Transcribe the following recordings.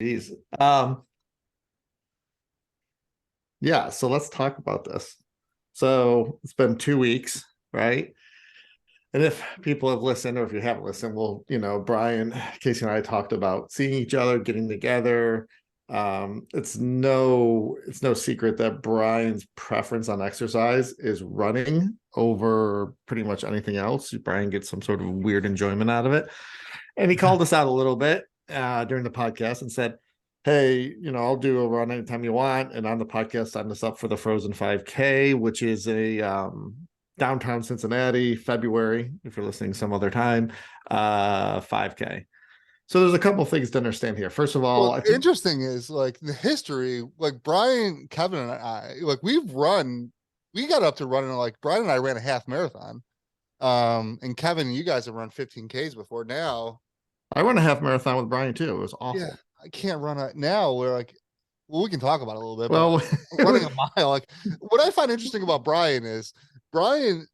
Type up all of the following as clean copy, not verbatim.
Jeez. Yeah, so let's talk about this. So it's been 2 weeks, right? And if people have listened, or if you haven't listened, well, Brian, Casey, and I talked about seeing each other, getting together. It's no secret that Brian's preference on exercise is running over pretty much anything else. Brian gets some sort of weird enjoyment out of it. And he called us out a little bit during the podcast and said, hey, I'll do a run anytime you want. And on the podcast, sign us up for the Frozen 5K, which is a downtown Cincinnati, February, if you're listening some other time, 5K. So there's a couple of things to understand here. First of all, Well, I think, interesting is like the history, like Brian, Kevin, and I, like we got up to running, like Brian and I ran a half marathon. And Kevin, you guys have run 15Ks before now. I run a half marathon with Brian too. It was Yeah, awful. I can't run it now. We're like, well, we can talk about it a little bit, but Well, it running was, a mile, like what I find interesting about Brian is Brian,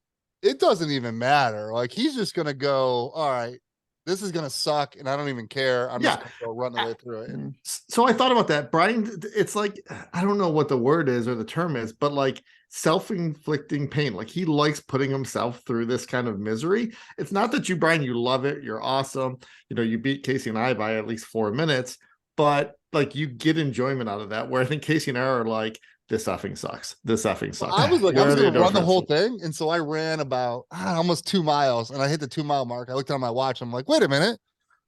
it doesn't even matter. Like he's just gonna go, all right, this is gonna suck, and I don't even care. I'm just yeah. gonna go run the way through it. And So I thought about that. Brian, it's like, I don't know what the word is or the term is, but like self-inflicting pain. Like he likes putting himself through this kind of misery. It's not that you, Brian, you love it, you're awesome. You beat Casey and I by at least 4 minutes, but like you get enjoyment out of that. Where I think Casey and I are like, this effing sucks. This effing well, sucks. I was like, I Where was are the gonna run the endorphins? whole thing, and so I ran about almost 2 miles, and I hit the 2 mile mark. I looked on my watch. I'm like, wait a minute,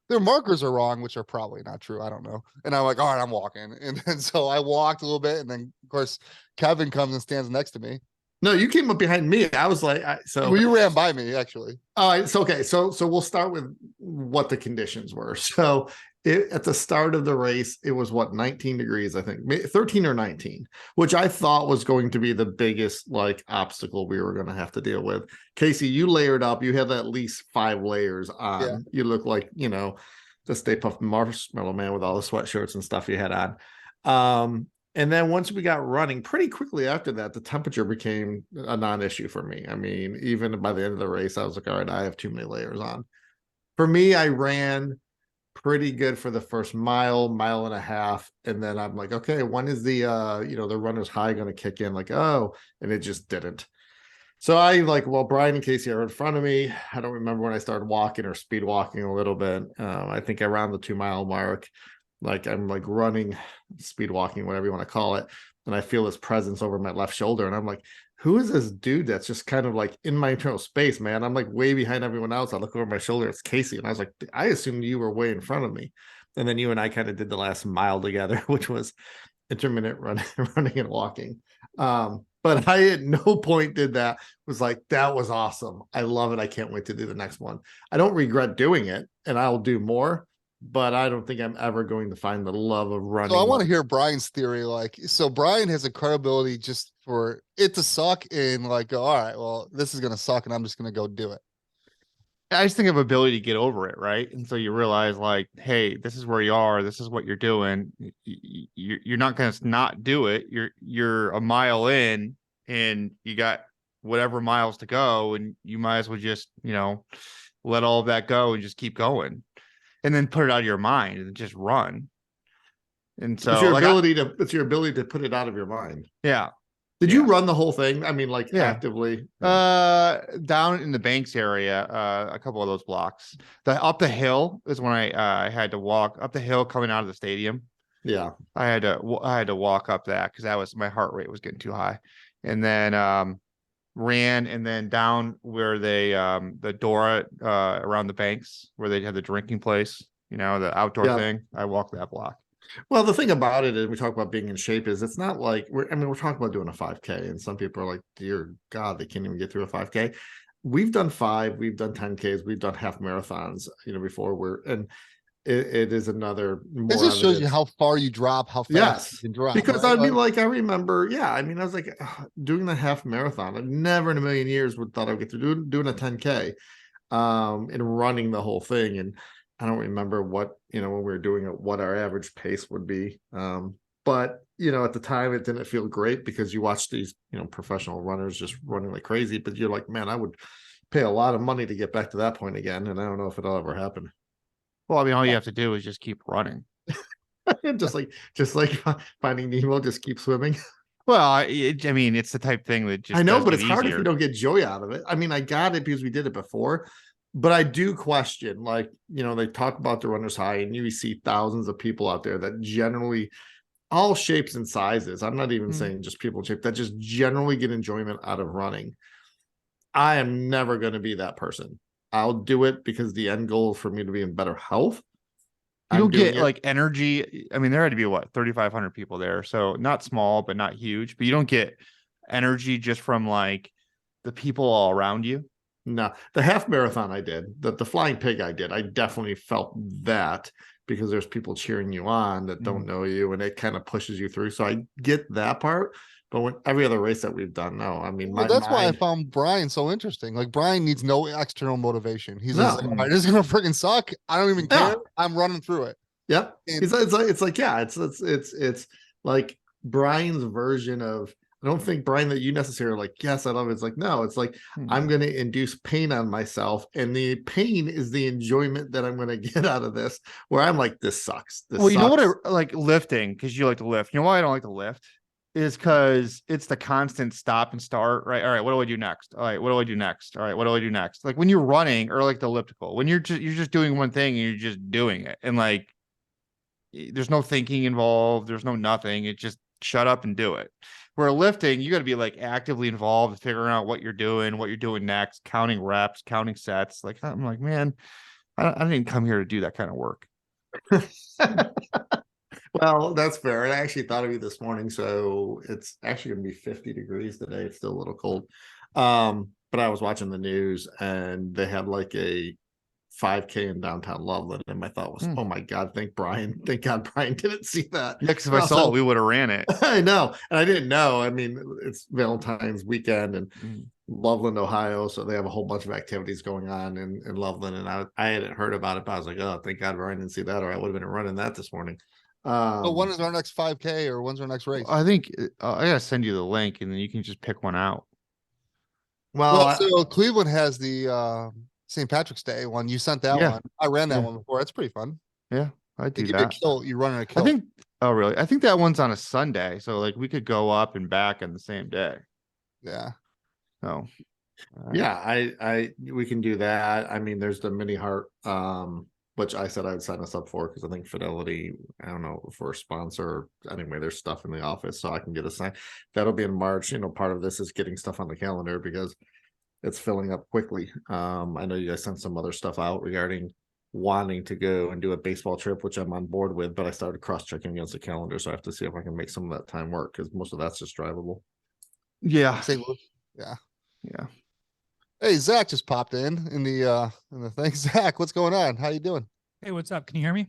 their markers are wrong, which are probably not true. I don't know. And I'm like, all right, I'm walking. And then so I walked a little bit, and then of course Kevin comes and stands next to me. No, you came up behind me. I was like, Well, you ran by me actually. It's okay. So we'll start with what the conditions were. So at the start of the race, it was what, 19 degrees, I think, 13 or 19, which I thought was going to be the biggest like obstacle we were going to have to deal with. Casey, you layered up. You had at least 5 layers Yeah. on. You look like, the Stay Puft Marshmallow Man with all the sweatshirts and stuff you had on. And then once we got running, pretty quickly after that, the temperature became a non-issue for me. I mean, even by the end of the race, I was like, all right, I have too many layers on. For me, I ran pretty good for the first mile, mile and a half. And then I'm like, okay, when is the runner's high going to kick in? Like, oh, and it just didn't. So I like, well, Brian and Casey are in front of me. I don't remember when I started walking or speed walking a little bit. I think around the 2 mile mark, like I'm like running, speed walking, whatever you want to call it. And I feel this presence over my left shoulder. And I'm like, who is this dude that's just kind of like in my internal space, man? I'm like way behind everyone else. I look over my shoulder, it's Casey. And I was like, I assumed you were way in front of me. And then you and I kind of did the last mile together, which was intermittent running and walking. But I at no point did that. Was like, that was awesome. I love it. I can't wait to do the next one. I don't regret doing it, and I'll do more, but I don't think I'm ever going to find the love of So I running want to like, hear Brian's theory. Like, so Brian has a credibility just for it to suck and like go, all right, well, this is gonna suck, and I'm just gonna go do it. I just think of ability to get over it, right? And so you realize, like, hey, this is where you are. This is what you're doing. You're not going to not do it. You're a mile in, and you got whatever miles to go, and you might as well just let all of that go and just keep going, and then put it out of your mind and just run. And it's so, your like, ability to it's your ability to put it out of your mind. yeah, Did you yeah. run the whole thing? I mean, like Yeah. actively? Down in the Banks area, a couple of those blocks. The up the hill is when I had to walk up the hill coming out of the stadium. Yeah. I had to walk up that because that was my heart rate was getting too high, and then ran and then down where they the Dora around the banks where they had the drinking place, the outdoor Yeah. thing. I walked that block. Well, the thing about it, and we talk about being in shape, is it's not like we're talking about doing a 5K, and some people are like, dear God, they can't even get through a 5K. We've done five, we've done 10Ks, we've done half marathons, before and it is another This more just shows you evidence. how far you drop, how fast you Yes, can drop, because right? I mean, Like, like I remember, yeah, I mean, I was like doing the half marathon. I never in a million years would thought I'd get to doing a 10K, and running the whole thing. And I don't remember what, when we were doing it, what our average pace would be. But at the time it didn't feel great because you watch these, professional runners just running like crazy, but you're like, man, I would pay a lot of money to get back to that point again. And I don't know if it'll ever happen. Well, I mean, all you have to do is just keep running. just like Finding Nemo, just keep swimming. Well, I mean, it's the type thing that just I know, does but get it's hard if you easier. don't get joy out of it. I mean, I got it because we did it before, but I do question, like, they talk about the runner's high, and you see thousands of people out there that generally, all shapes and sizes. I'm not even saying just people in shape, that just generally get enjoyment out of running. I am never going to be that person. I'll do it because the end goal is for me to be in better health. You I'm don't doing get it. like energy. I mean, there had to be what, 3,500 people there. So not small, but not huge. But you don't get energy just from like the people all around you. No, the half marathon I did, the flying pig I did, I definitely felt that because there's people cheering you on that don't know you, and it kind of pushes you through. So I get that part. But when every other race that we've done, no. I mean, Well, my that's why I mind, found Brian so interesting. Like Brian needs no external motivation. He's just no. like, all right, this is gonna freaking suck. I don't even care. Yeah. I'm running through it. Yep. And It's like, yeah, it's like Brian's version of, I don't think, Brian, that you necessarily like, yes, I love it. It's like, no, it's like I'm going to induce pain on myself, and the pain is the enjoyment that I'm going to get out of this, where I'm like, this sucks. This Well, you know what sucks. I like lifting, because you like to lift. You know why I don't like to lift? Is because it's the constant stop and start, right? All right, what do I do next? All right, what do I do next? All right, what do I do next? Like when you're running, or like the elliptical, when you're just doing one thing and you're just doing it, and like there's no thinking involved, there's no nothing. It just shut up and do it. Where lifting, you got to be like actively involved, figuring out what you're doing next, counting reps, counting sets. Like I'm like, man, I didn't come here to do that kind of work. Well, that's fair. I actually thought of you this morning. So it's actually going to be 50 degrees today. It's still a little cold. But I was watching the news, and they had like a 5K in downtown Loveland, and my thought was, oh my God, thank God Brian didn't see that. Yeah, because if I saw it, we would have ran it. I know, and I didn't know. I mean, it's Valentine's weekend and Loveland, Ohio, so they have a whole bunch of activities going on in Loveland, and I hadn't heard about it, but I was like, oh, thank God Brian didn't see that, or I would have been running that this morning. when is our next 5K, or when's our next race? I think I gotta send you the link, and then you can just pick one out. Well, so Cleveland has the St. Patrick's Day one. You sent that one. I ran that one before. It's pretty fun. Yeah, I do They give that. you a kill. You run in a kill. I think. Oh, really? I think that one's on a Sunday, so like we could go up and back on the same day. Yeah. Oh. Yeah, we can do that. I mean, there's the mini heart, which I said I would sign us up for because I think Fidelity, I don't know, for a sponsor. Anyway, there's stuff in the office, so I can get a sign. That'll be in March. Part of this is getting stuff on the calendar because it's filling up quickly. I know you guys sent some other stuff out regarding wanting to go and do a baseball trip, which I'm on board with, but I started cross-checking against the calendar, so I have to see if I can make some of that time work because most of that's just drivable. Yeah. Yeah. Yeah. Hey, Zach just popped in the thing. Zach, what's going on? How you doing? Hey, what's up? Can you hear me?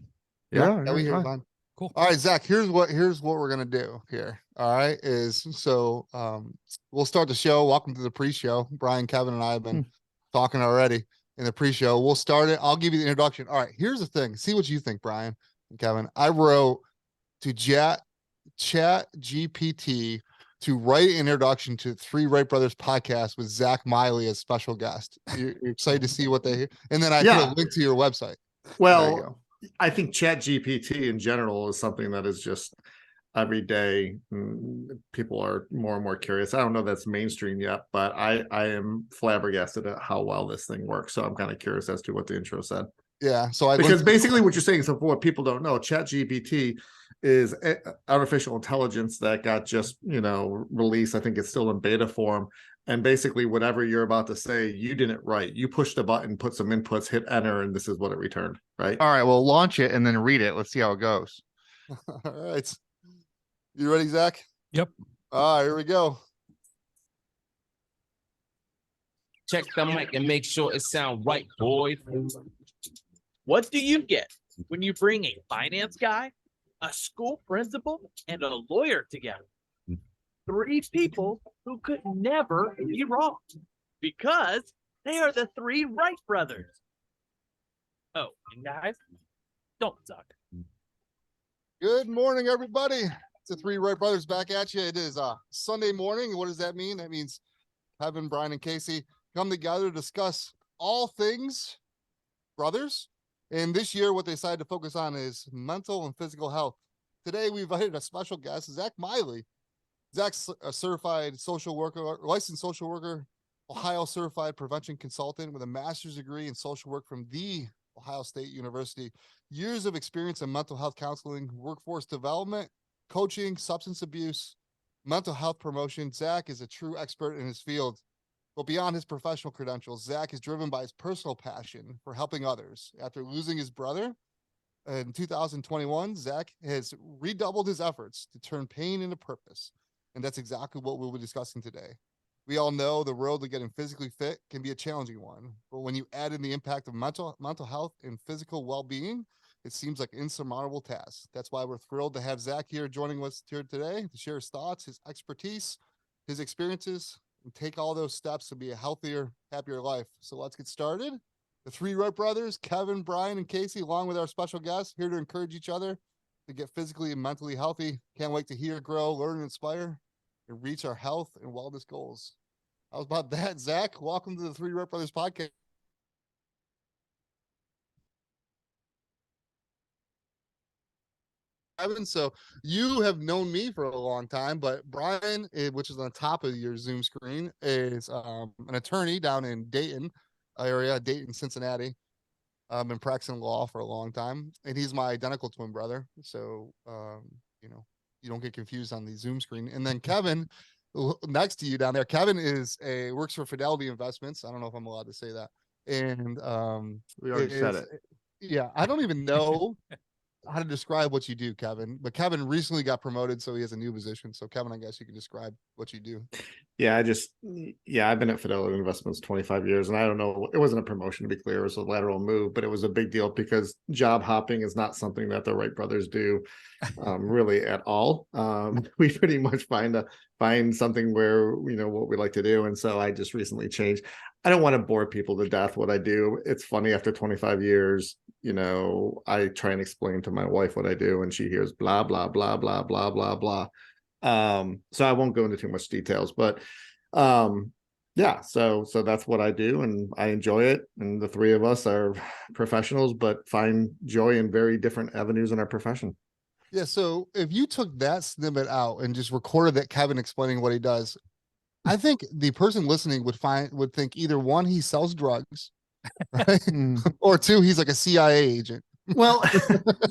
Yeah, we hear you fine. Cool. All right, Zach, here's what we're gonna do here. All right, we'll start the show. Welcome to the pre-show. Brian, Kevin, and I have been talking already in the pre-show. We'll start it. I'll give you the introduction. All right, here's the thing. See what you think, Brian and Kevin. I wrote to Chat GPT to write an introduction to Three Wright Brothers podcast with Zach Miley as special guest. You're excited to see what they hear, and then I put a link to your website. Well, I think Chat GPT in general is something that is just every day. People are more and more curious. I don't know if that's mainstream yet, but I am flabbergasted at how well this thing works. So I'm kind of curious as to what the intro said. Yeah. So because basically what you're saying, so for what people don't know, Chat GPT is artificial intelligence that got just, released. I think it's still in beta form. And basically whatever you're about to say, you didn't write. You pushed a button, put some inputs, hit enter, and this is what it returned, right? All right, well, launch it and then read it. Let's see how it goes. All right. You ready, Zach? Yep. All right, here we go. Check the mic and make sure it sound right, boys. What do you get when you bring a finance guy, a school principal, and a lawyer together? Three people who could never be wrong because they are the three Wright brothers. Oh, and guys, don't suck. Good morning, everybody. It's the Three Wright Brothers back at you. It is Sunday morning. What does that mean? That means Kevin, Brian, and Casey come together to discuss all things brothers. And this year, what they decided to focus on is mental and physical health Today we invited a special guest, Zach Miley. Zach's a certified social worker, licensed social worker, Ohio certified prevention consultant with a master's degree in social work from the Ohio State University. Years of experience in mental health counseling, workforce development, coaching, substance abuse, mental health promotion. Zach is a true expert in his field. But beyond his professional credentials, Zach is driven by his personal passion for helping others. After losing his brother in 2021, Zach has redoubled his efforts to turn pain into purpose. And that's exactly what we'll be discussing today. We all know the road to getting physically fit can be a challenging one, but when you add in the impact of mental health and physical well-being, it seems like an insurmountable task. That's why we're thrilled to have Zach here joining us here today to share his thoughts, his expertise, his experiences, and take all those steps to be a healthier, happier life. So let's get started. The three Wright brothers, Kevin, Brian, and Casey, along with our special guests, here to encourage each other to get physically and mentally healthy. Can't wait to hear, grow, learn, and inspire, and reach our health and wellness goals. How about that, Zach? Welcome to the Three Wright Brothers podcast. Evan, so you have known me for a long time, but Brian, which is on top of your Zoom screen, is an attorney down in Dayton area, Dayton, Cincinnati. Been practicing law for a long time, and he's my identical twin brother. So, you know, you don't get confused on the Zoom screen. And then Kevin, next to you down there, Kevin works for Fidelity Investments. I don't know if I'm allowed to say that. And We already said it. Yeah, I don't even know how to describe what you do, Kevin. But Kevin recently got promoted, so he has a new position. So Kevin, I guess you can describe what you do. Yeah, I've been at Fidelity Investments 25 years, and I don't know, it wasn't a promotion, to be clear, it was a lateral move, but it was a big deal because job hopping is not something that the Wright brothers do really at all. We pretty much find something where, you know, what we like to do. And so I just recently changed. I don't want to bore people to death what I do. It's funny, after 25 years, you know, I try and explain to my wife what I do, and she hears blah, blah, blah, blah, blah, blah, blah. So I won't go into too much details, but yeah, so that's what I do, and I enjoy it. And the three of us are professionals, but find joy in very different avenues in our profession. Yeah. So if you took that snippet out and just recorded that Kevin explaining what he does, I think the person listening would think either one, he sells drugs, right? Or two, he's like a CIA agent. Well,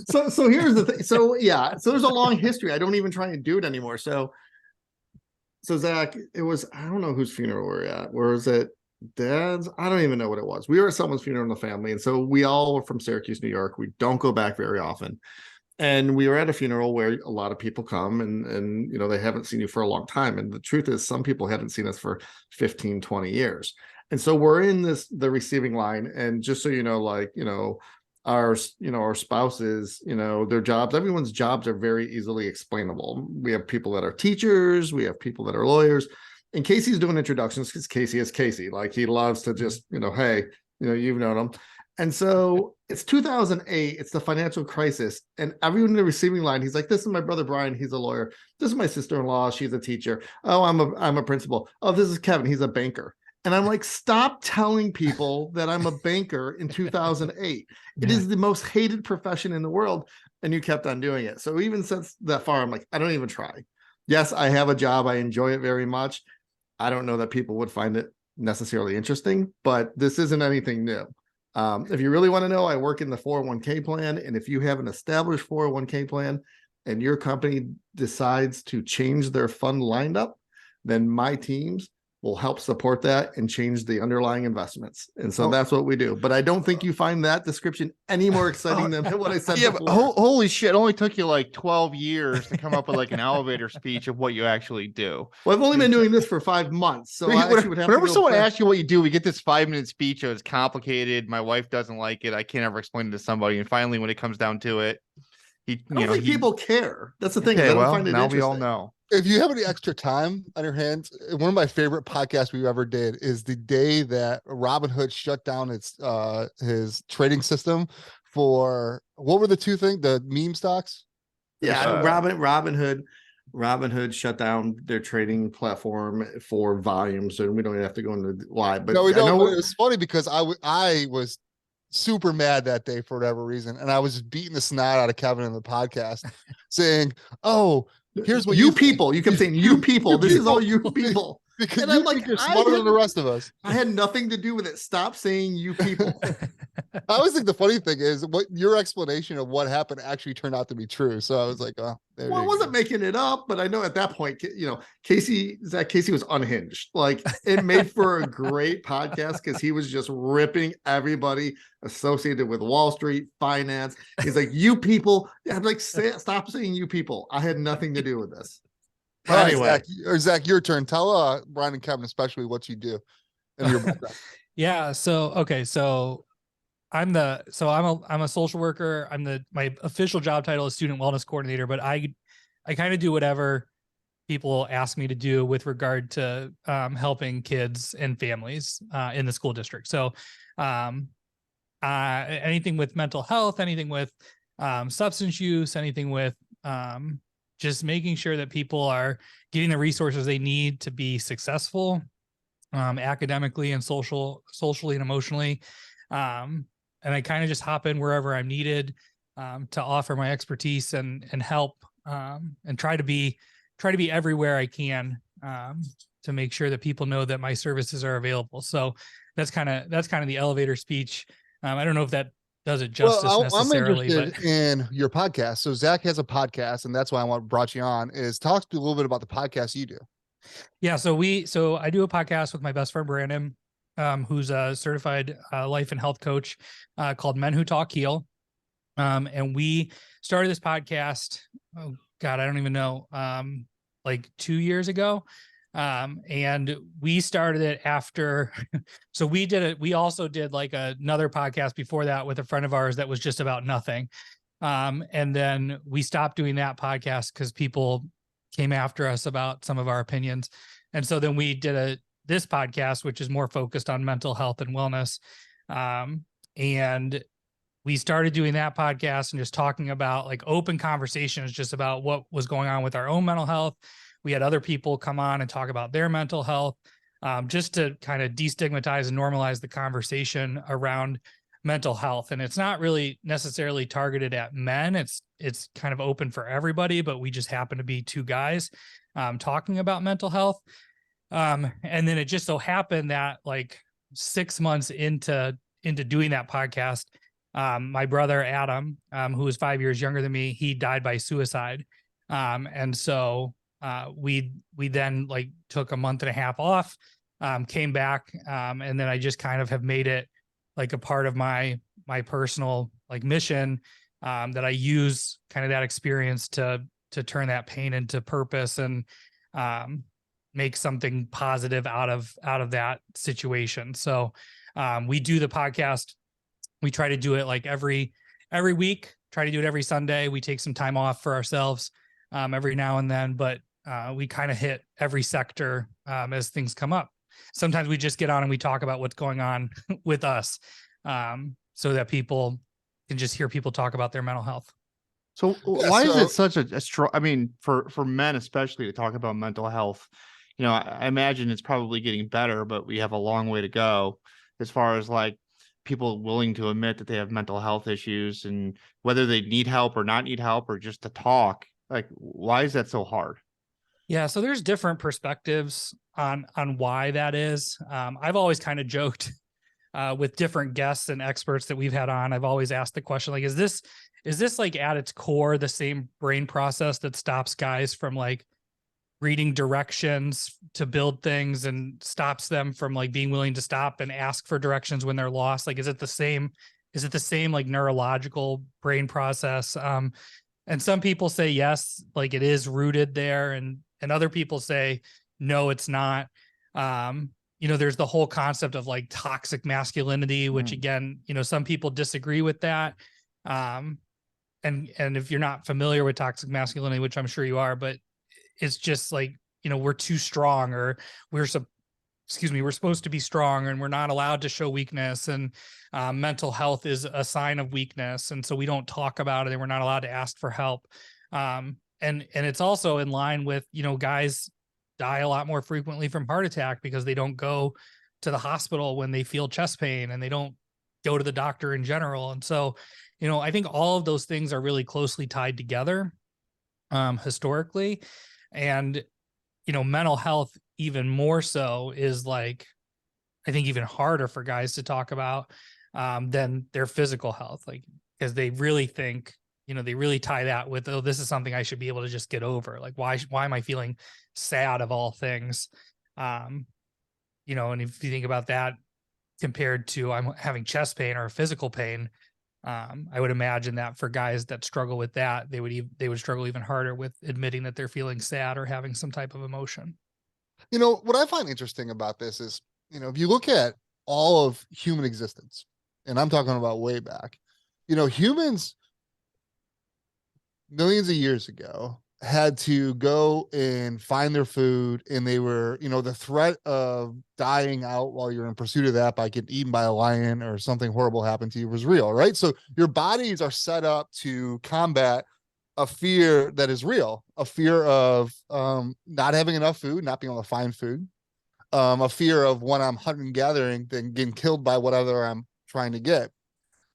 so here's the thing. So yeah, so there's a long history. I don't even try and do it anymore. So Zach, it was, I don't know whose funeral we're at. Where is it? Dad's? I don't even know what it was. We were at someone's funeral in the family. And so we all were from Syracuse, New York. We don't go back very often. And we were at a funeral where a lot of people come and you know, they haven't seen you for a long time. And the truth is, some people haven't seen us for 15, 20 years. And so we're in the receiving line. And just so you know, like, you know, our spouses, you know, their jobs, everyone's jobs are very easily explainable. We have people that are teachers, we have people that are lawyers, and Casey's doing introductions because Casey is Casey. Like, he loves to just, you know, hey, you know, you've known him. And so it's 2008, it's the financial crisis, and everyone in the receiving line, he's like, this is my brother Brian, he's a lawyer. This is my sister-in-law, she's a teacher. Oh, I'm a principal. Oh, this is Kevin, he's a banker. And I'm like, stop telling people that I'm a banker in 2008. It is the most hated profession in the world. And you kept on doing it. So even since that far, I'm like, I don't even try. Yes, I have a job. I enjoy it very much. I don't know that people would find it necessarily interesting, but this isn't anything new. If you really want to know, I work in the 401k plan. And if you have an established 401k plan and your company decides to change their fund lined up, then my teams will help support that and change the underlying investments. And so that's what we do. But I don't think you find that description any more exciting than what I said before. But holy shit, it only took you like 12 years to come up with like an elevator speech of what you actually do. Well, I've only been doing this for 5 months. So whenever someone asks you what you do, we get this 5-minute speech of it's complicated. My wife doesn't like it. I can't ever explain it to somebody. And finally, when it comes down to it, I don't think people care. That's the thing. Okay, well, now we all know. If you have any extra time on your hands, one of my favorite podcasts we ever did is the day that Robinhood shut down his trading system for, what were the two things? The meme stocks? Yeah, Robinhood shut down their trading platform for volumes, and we don't even have to go into why. But no, we don't. It was funny because I was super mad that day for whatever reason. And I was just beating the snot out of Kevin in the podcast saying, oh, here's what you think. people. You kept saying you people. This is all you people. Because And you I'm like, think you're I smarter than had- the rest of us. I had nothing to do with it. Stop saying you people. I always think the funny thing is what your explanation of what happened actually turned out to be true. So I was like, oh, there Well, I you wasn't go. making it up, but I know at that point, Zach Casey was unhinged. Like, it made for a great podcast because he was just ripping everybody associated with Wall Street, finance. He's like, you people. Yeah, I'm like, stop saying you people. I had nothing to do with this. All right, Anyway. Zach, your turn. Tell Brian and Kevin especially what you do and your background. Yeah. So I'm a social worker. My official job title is student wellness coordinator, but I kind of do whatever people ask me to do with regard to helping kids and families in the school district. So anything with mental health, anything with substance use, anything with just making sure that people are getting the resources they need to be successful academically and socially and emotionally. And I kind of just hop in wherever I'm needed to offer my expertise and help and try to be everywhere I can to make sure that people know that my services are available. So that's kind of the elevator speech. I don't know if that does it justice necessarily. I'm interested in your podcast. So Zach has a podcast, and that's why I brought you on. Is talk to me a little bit about the podcast you do. Yeah, so I do a podcast with my best friend Brandon, who's a certified life and health coach, called Men Who Talk Heal. And we started this podcast, oh God, I don't even know, like 2 years ago. And we started it after, so we also did like another podcast before that with a friend of ours that was just about nothing. And then we stopped doing that podcast because people came after us about some of our opinions. And so then we did this podcast, which is more focused on mental health and wellness. And we started doing that podcast and just talking about like open conversations, just about what was going on with our own mental health. We had other people come on and talk about their mental health, just to kind of destigmatize and normalize the conversation around mental health. And it's not really necessarily targeted at men. It's kind of open for everybody, but we just happen to be two guys talking about mental health. And then it just so happened that like 6 months into doing that podcast, my brother Adam, who is 5 years younger than me, he died by suicide. And so we then like took a month and a half off, came back, and then I just kind of have made it like a part of my personal like mission, that I use kind of that experience to turn that pain into purpose and make something positive out of that situation. So we do the podcast. We try to do it like every week, try to do it every Sunday. We take some time off for ourselves every now and then, but we kind of hit every sector as things come up. Sometimes we just get on and we talk about what's going on with us, so that people can just hear people talk about their mental health. So why is it such a strong, I mean, for men, especially to talk about mental health, I imagine it's probably getting better, but we have a long way to go as far as like people willing to admit that they have mental health issues and whether they need help or not need help or just to talk. Like, why is that so hard? Yeah, so there's different perspectives on why that is. I've always kind of joked with different guests and experts that we've had on. I've always asked the question, like, is this like at its core the same brain process that stops guys from like reading directions to build things and stops them from like being willing to stop and ask for directions when they're lost? Like, is it the same like neurological brain process? And some people say yes, like it is rooted there, and other people say no, it's not. There's the whole concept of like toxic masculinity, which again, some people disagree with that. And if you're not familiar with toxic masculinity, which I'm sure you are, but it's just like, we're too strong, or we're supposed to be strong and we're not allowed to show weakness. And mental health is a sign of weakness. And so we don't talk about it and we're not allowed to ask for help. And it's also in line with, guys die a lot more frequently from heart attack because they don't go to the hospital when they feel chest pain, and they don't go to the doctor in general. And so, I think all of those things are really closely tied together historically. And, mental health even more so is like, I think even harder for guys to talk about than their physical health, like, because they really think, they really tie that with, oh, this is something I should be able to just get over. Like, why am I feeling sad of all things? And if you think about that compared to I'm having chest pain or physical pain, I would imagine that for guys that struggle with that, they would struggle even harder with admitting that they're feeling sad or having some type of emotion. What I find interesting about this is, if you look at all of human existence, and I'm talking about way back, humans millions of years ago had to go and find their food, and they were, the threat of dying out while you're in pursuit of that by getting eaten by a lion or something horrible happened to you was real, right? So your bodies are set up to combat a fear that is real, a fear of not having enough food, not being able to find food, a fear of when I'm hunting and gathering, then getting killed by whatever I'm trying to get,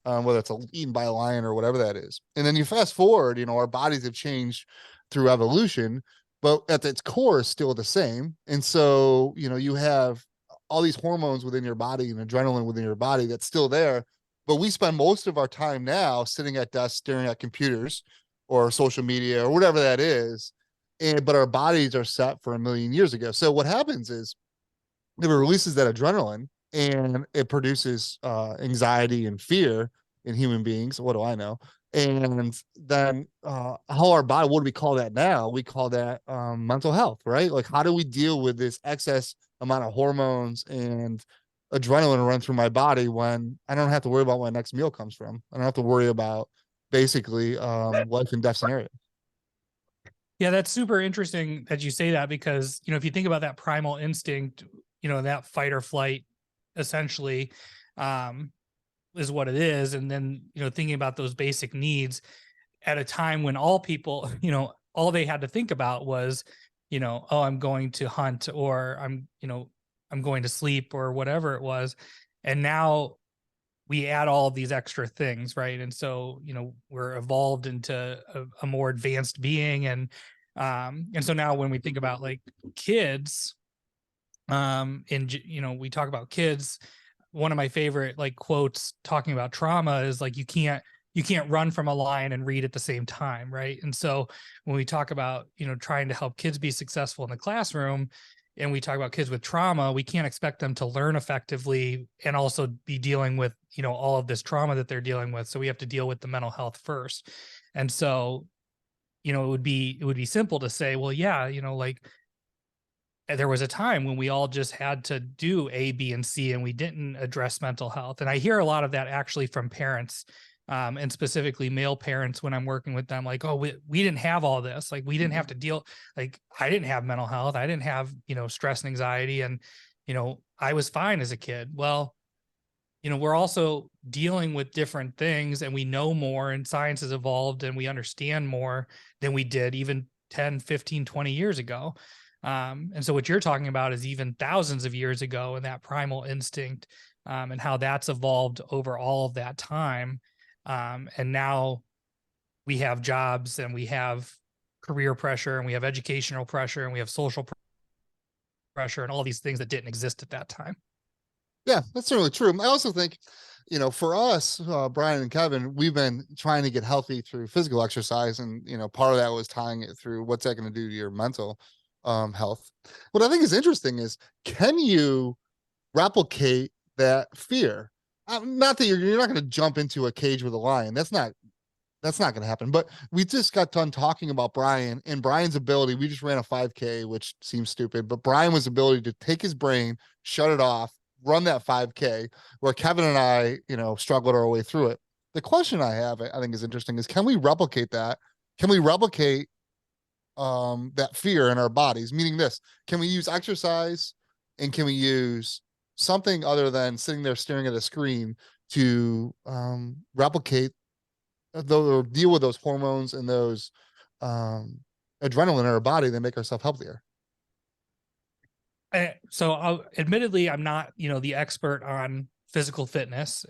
whether it's eaten by a lion or whatever that is. And then you fast forward, our bodies have changed through evolution, but at its core is still the same. And so, you have all these hormones within your body and adrenaline within your body that's still there. But we spend most of our time now sitting at desks, staring at computers or social media or whatever that is. But our bodies are set for a million years ago. So what happens is it releases that adrenaline and it produces anxiety and fear in human beings. What do I know? And then how our body, what do we call that now? We call that mental health, right? Like, how do we deal with this excess amount of hormones and adrenaline run through my body when I don't have to worry about where my next meal comes from? I don't have to worry about basically life and death scenario. Yeah, that's super interesting that you say that, because, if you think about that primal instinct, that fight or flight essentially is what it is. And then, thinking about those basic needs at a time when all people, all they had to think about was, oh, I'm going to hunt, or I'm going to sleep, or whatever it was. And now we add all of these extra things, right? And so, we're evolved into a more advanced being. And so now when we think about like kids, we talk about kids, one of my favorite like quotes talking about trauma is like, you can't run from a lion and read at the same time, right? And so when we talk about, trying to help kids be successful in the classroom, and we talk about kids with trauma, we can't expect them to learn effectively and also be dealing with, all of this trauma that they're dealing with. So we have to deal with the mental health first. And so, it would be simple to say, well, yeah, like, there was a time when we all just had to do A, B, and C, and we didn't address mental health. And I hear a lot of that actually from parents, and specifically male parents when I'm working with them, like, oh, we didn't have all this. Like, we didn't have to deal, like, I didn't have mental health. I didn't have, stress and anxiety. And, I was fine as a kid. Well, we're also dealing with different things, and we know more, and science has evolved, and we understand more than we did even 10, 15, 20 years ago. And so what you're talking about is even thousands of years ago, and that primal instinct, and how that's evolved over all of that time. And now we have jobs, and we have career pressure, and we have educational pressure, and we have social pressure, and all these things that didn't exist at that time. Yeah, that's certainly true. I also think, for us, Brian and Kevin, we've been trying to get healthy through physical exercise. And, part of that was tying it through what's that going to do to your mental health. What I think is interesting is, can you replicate that fear? Not that you're not going to jump into a cage with a lion. That's not going to happen. But we just got done talking about Brian and Brian's ability. We just ran a 5K, which seems stupid, but Brian's ability to take his brain, shut it off, run that 5K, where Kevin and I, struggled our way through it. The question I have, I think is interesting, is can we replicate that? Can we replicate that fear in our bodies? Meaning this, can we use exercise, and can we use something other than sitting there staring at a screen to replicate or deal with those hormones and those adrenaline in our body that make ourselves healthier? So admittedly, I'm not, the expert on physical fitness.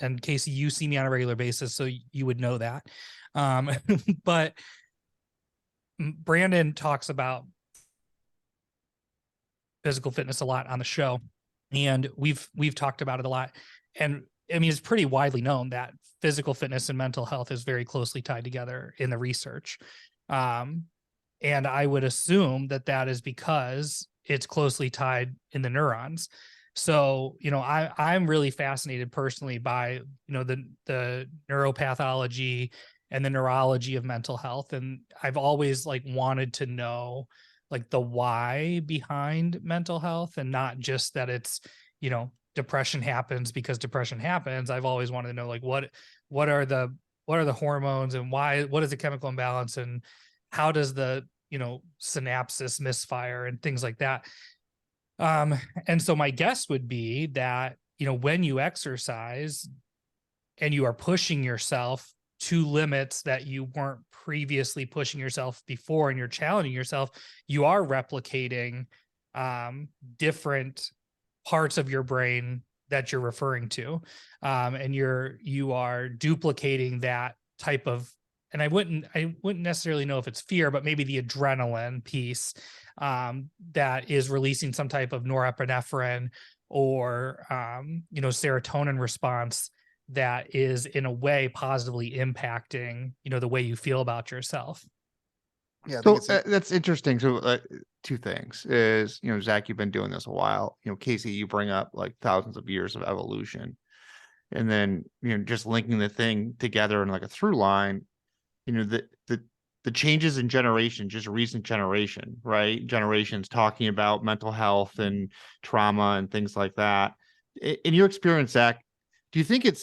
and Casey, you see me on a regular basis, so you would know that. But Brandon talks about physical fitness a lot on the show, and we've talked about it a lot. And I mean, it's pretty widely known that physical fitness and mental health is very closely tied together in the research. And I would assume that that is because it's closely tied in the neurons. So, I'm really fascinated personally by, the neuropathology and the neurology of mental health. And I've always wanted to know the why behind mental health, and not just that it's, depression happens because depression happens. I've always wanted to know what are the hormones, and what is the chemical imbalance, and how does the synapses misfire and things like that. And so my guess would be that when you exercise and you are pushing yourself to limits that you weren't previously pushing yourself before, and you're challenging yourself, you are replicating different parts of your brain that you're referring to, and you are duplicating that type of, and I wouldn't necessarily know if it's fear, but maybe the adrenaline piece that is releasing some type of norepinephrine or serotonin response that is in a way positively impacting the way you feel about yourself. Yeah, I So think it's that's interesting. So two things is, Zach, you've been doing this a while. Casey, you bring up thousands of years of evolution, and then just linking the thing together in a through line. The changes in generation, just recent generation, right? Generations talking about mental health and trauma and things like that. In your experience, Zach, do you think it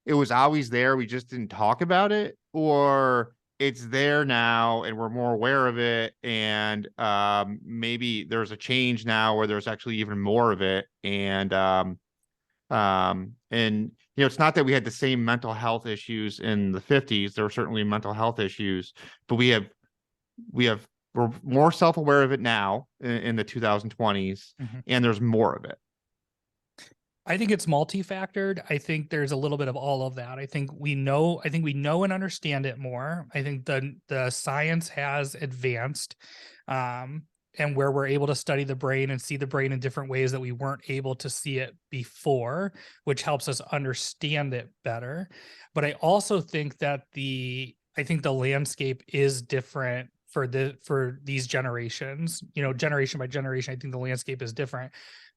was always there, we just didn't talk about it, or it's there now and we're more aware of it, and maybe there's a change now where there's actually even more of it, and it's not that we had the same mental health issues in the 50s. There were certainly mental health issues, but we're more self-aware of it now in the 2020s, and there's more of it. I think it's multi-factored. I think there's a little bit of all of that. I think we know and understand it more. I think the science has advanced, and where we're able to study the brain and see the brain in different ways that we weren't able to see it before, which helps us understand it better. But I also think that the landscape is different for these generations, generation by generation. I think the landscape is different.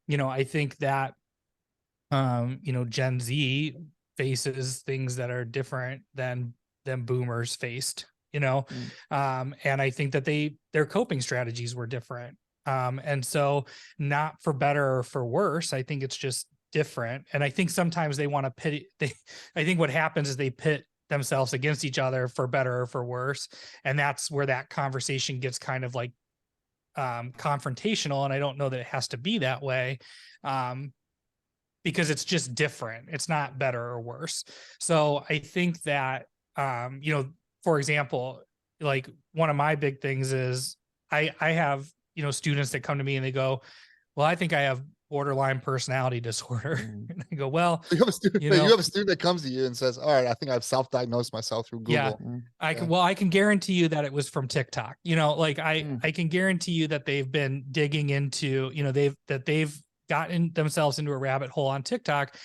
I think that Gen Z faces things that are different than boomers faced, and I think that their coping strategies were different. And so, not for better or for worse, I think it's just different. And I think sometimes they want to pit I think what happens is they pit themselves against each other for better or for worse. And that's where that conversation gets kind of confrontational. And I don't know that it has to be that way. Because it's just different. It's not better or worse. So I think that, for example, one of my big things is I have, students that come to me and they go, well, I think I have borderline personality disorder. And I go, well, you have a student that comes to you and says, all right, I think I've self-diagnosed myself through Google. Yeah. I can guarantee you that it was from TikTok. I can guarantee you that they've been digging into, they've gotten themselves into a rabbit hole on TikTok.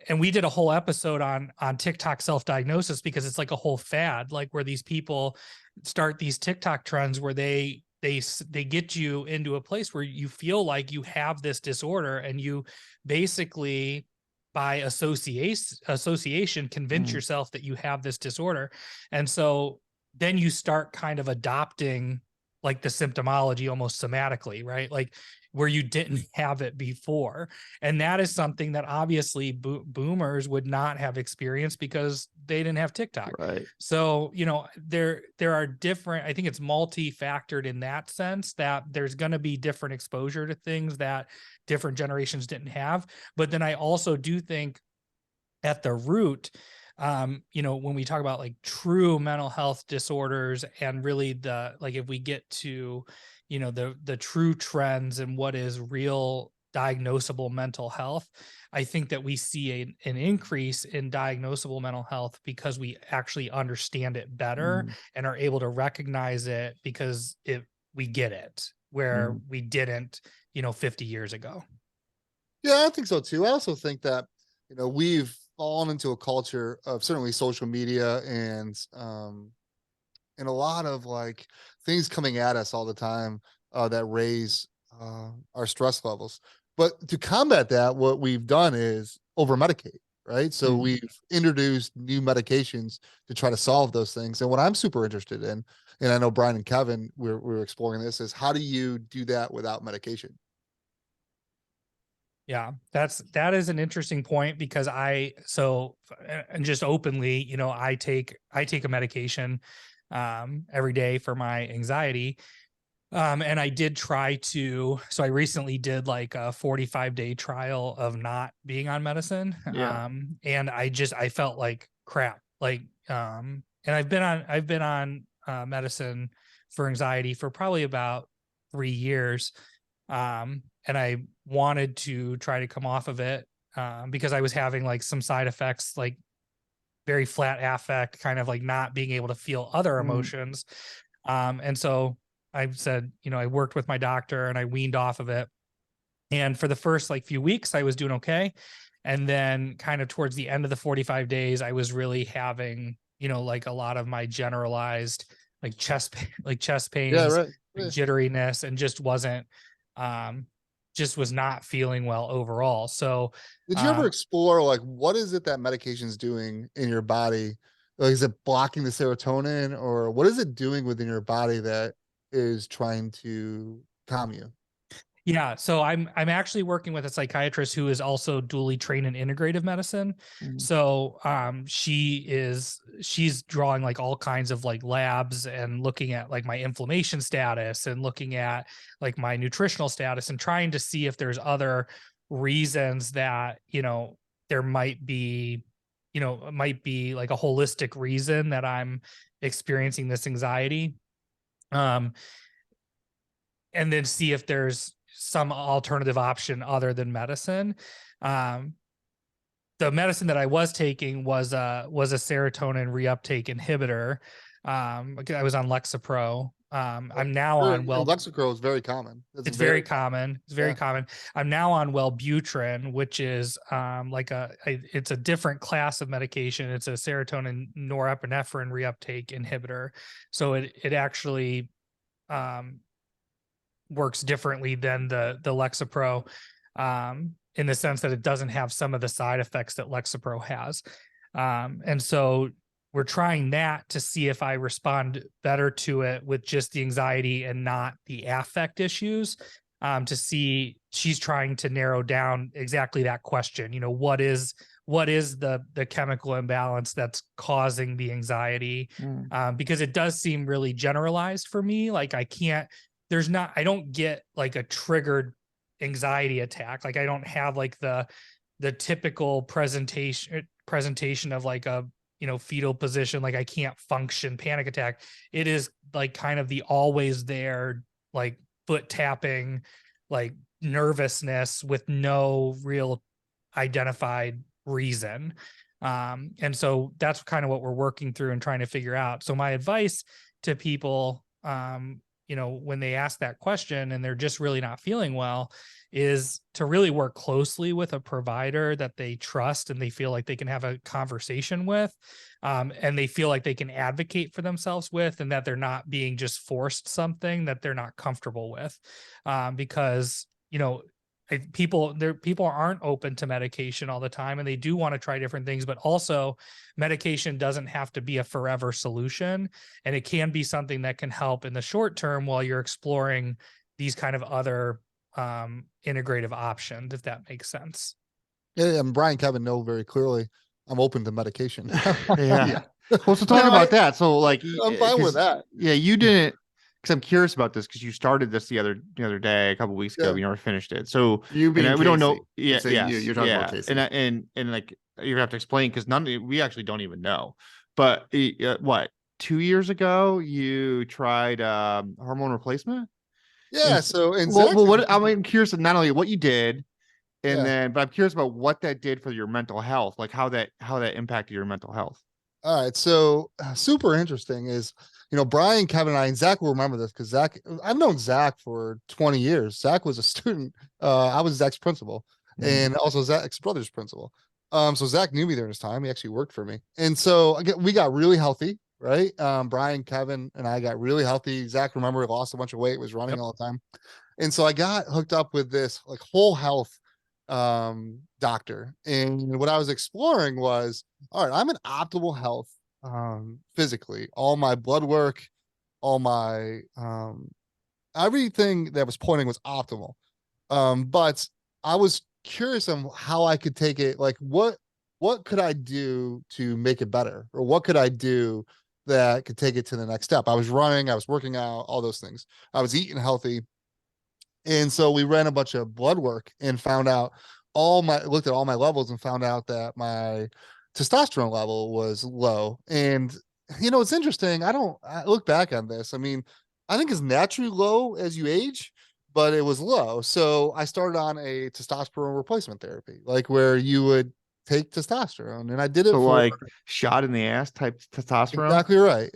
And we did a whole episode on TikTok self-diagnosis, because it's like a whole fad, where these people start these TikTok trends where they get you into a place where you feel like you have this disorder, and you basically by association convince yourself that you have this disorder. And so then you start kind of adopting the symptomology almost somatically, right? Where you didn't have it before. And that is something that obviously boomers would not have experienced because they didn't have TikTok. Right. So, there are different, I think it's multi-factored in that sense, that there's going to be different exposure to things that different generations didn't have. But then I also do think at the root, when we talk about true mental health disorders, and really if we get to, the true trends and what is real diagnosable mental health. I think that we see an increase in diagnosable mental health because we actually understand it better and are able to recognize it because we get it where we didn't, 50 years ago. Yeah, I think so too. I also think that, we've fallen into a culture of certainly social media and a lot of like things coming at us all the time that raise our stress levels. But to combat that, what we've done is over medicate, right? So we've introduced new medications to try to solve those things. And what I'm super interested in, and I know Brian and Kevin, we're exploring this, is how do you do that without medication? Yeah, that is an interesting point because and just openly, I take a medication every day for my anxiety. And I did so I recently did like a 45-day trial of not being on medicine. Yeah. And I felt like crap. And I've been on medicine for anxiety for probably about 3 years. And I wanted to try to come off of it because I was having like some side effects, like very flat affect, kind of like not being able to feel other emotions. And so I said, I worked with my doctor and I weaned off of it. And for the first like few weeks, I was doing okay. And then kind of towards the end of the 45 days, I was really having, like a lot of my generalized like chest pains, Yeah, right. like jitteriness, and just was not feeling well overall. So did you ever explore like what is it that medication's doing in your body? Like, is it blocking the serotonin, or what is it doing within your body that is trying to calm you? Yeah, so I'm actually working with a psychiatrist who is also dually trained in integrative medicine. So she's drawing like all kinds of like labs and looking at like my inflammation status and looking at like my nutritional status and trying to see if there's other reasons that, there might be, it might be like a holistic reason that I'm experiencing this anxiety. And then see if there's some alternative option other than medicine. The medicine that I was taking was a serotonin reuptake inhibitor. I was on Lexapro. I'm now on Lexapro is very common. It's very common. It's very common. I'm now on Wellbutrin, which is it's a different class of medication. It's a serotonin norepinephrine reuptake inhibitor. So it actually works differently than the Lexapro, in the sense that it doesn't have some of the side effects that Lexapro has. And so we're trying that to see if I respond better to it with just the anxiety and not the affect issues. To see, she's trying to narrow down exactly that question. What is the chemical imbalance that's causing the anxiety? Because it does seem really generalized for me. Like I don't get like a triggered anxiety attack. Like I don't have like the typical presentation of like a, fetal position. Like I can't function panic attack. It is like kind of the always there, like foot tapping, like nervousness with no real identified reason. And so that's kind of what we're working through and trying to figure out. So my advice to people, when they ask that question and they're just really not feeling well, is to really work closely with a provider that they trust and they feel like they can have a conversation with, and they feel like they can advocate for themselves with, and that they're not being just forced something that they're not comfortable with. Because, people aren't open to medication all the time, and they do want to try different things, but also medication doesn't have to be a forever solution. And it can be something that can help in the short term while you're exploring these kind of other integrative options, if that makes sense. Yeah, and Brian, Kevin know very clearly I'm open to medication. Yeah. Well, so talk about that. So like, I'm fine with that. Yeah, you didn't, because I'm curious about this because you started this the other day, a couple weeks ago. You never finished it. So you being we don't know. Yeah, Yes, you're talking about Casey. And like you have to explain because we actually don't even know. But what 2 years ago you tried hormone replacement? Yeah. And- So, and Well, Zach, well, what I'm curious of not only what you did, and Yeah. then, but I'm curious about what that did for your mental health, like how that impacted your mental health. all right. So super interesting is, Brian, Kevin, and I, and Zach will remember this because Zach, I've known Zach for 20 years. Zach was a student. I was Zach's principal and also Zach's brother's principal. So Zach knew me during his time. He actually worked for me. And so again, we got really healthy, right? Brian, Kevin, and I got really healthy. Zach, remember, lost a bunch of weight, was running all the time. And so I got hooked up with this like whole health doctor. And what I was exploring was, all right, I'm in optimal health physically. All my blood work, all my everything that was pointing was optimal. But I was curious on how I could take it, like what could I do to make it better? Or what could I do that could take it to the next step? I was running, I was working out, all those things. I was eating healthy. And so we ran a bunch of blood work and found out looked at all my levels and found out that my testosterone level was low. And it's interesting. I look back on this. I mean, I think it's naturally low as you age, but it was low. So I started on a testosterone replacement therapy, like where you would take testosterone, and I did it So for like shot in the ass type testosterone. exactly right.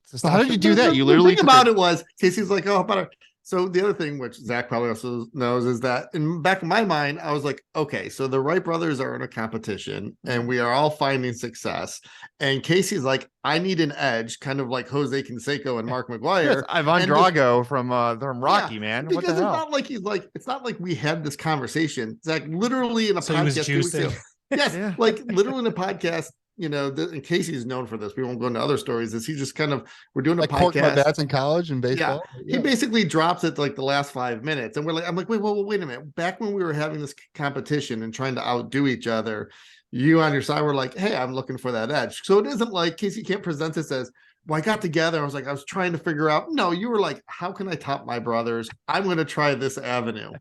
So how did you do that? You The literally thing took about it was Casey's like, oh, about so the other thing, which Zach probably also knows, is that in back in my mind, I was like, okay, so the Wright brothers are in a competition and we are all finding success. And Casey's like, I need an edge, kind of like Jose Canseco and Mark Yes, McGuire. Ivan And Drago from Rocky, yeah, man. What because the it's hell? not like it's not like we had this conversation. Zach literally in a So he was podcast 2 weeks ago. juicing. Yes, Yeah. like literally in a podcast, and Casey's known for this. We won't go into other stories. Is he just kind of we're doing a like corked my podcast. bats in college and baseball. He basically drops it like the last 5 minutes, and we're like, I'm like, wait a minute. Back when we were having this competition and trying to outdo each other, you on your side were like, hey, I'm looking for that edge. So it isn't like Casey can't present this as, well, I got together. I was like, I was trying to figure out. No, you were like, how can I top my brothers? I'm going to try this avenue.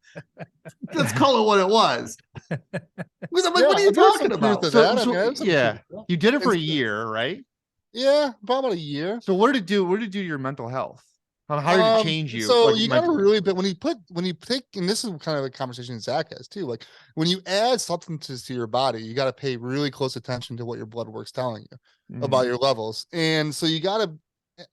Let's call it what it was. Because I'm like, what are you talking about? To So, that. I so mean, I have some yeah, truth to that. you did it for a It's- year, right? Yeah, probably a year. So what did it do? What did it do to your mental health? How did it change you? So like, you gotta mentally? really, but when you take, and this is kind of a conversation Zach has too. Like when you add substances to your body, you got to pay really close attention to what your blood work's telling you about Mhm. your levels. And so you got to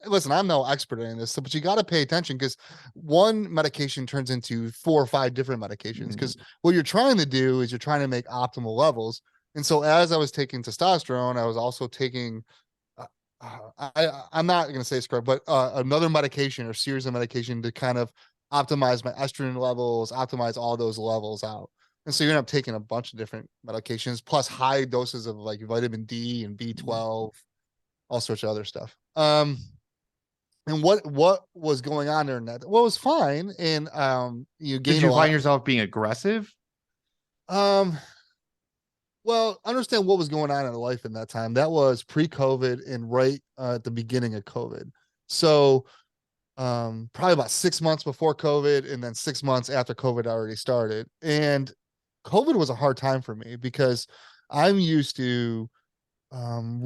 listen. I'm no expert in this, but you got to pay attention because one medication turns into 4 or 5 different medications. Because what you're trying to do is you're trying to make optimal levels. And so as I was taking testosterone, I was also taking I'm not going to say it's correct, but another medication or series of medication to kind of optimize my estrogen levels, optimize all those levels out. And so you end up taking a bunch of different medications plus high doses of like vitamin D and B12, all sorts of other stuff. And what was going on there in that? Well, it was fine. And you gain Did you a lot. find yourself being aggressive? Well, understand what was going on in life in that time. That was pre-COVID and right at the beginning of COVID. So probably about 6 months before COVID and then 6 months after COVID already started. And COVID was a hard time for me because I'm used to I'm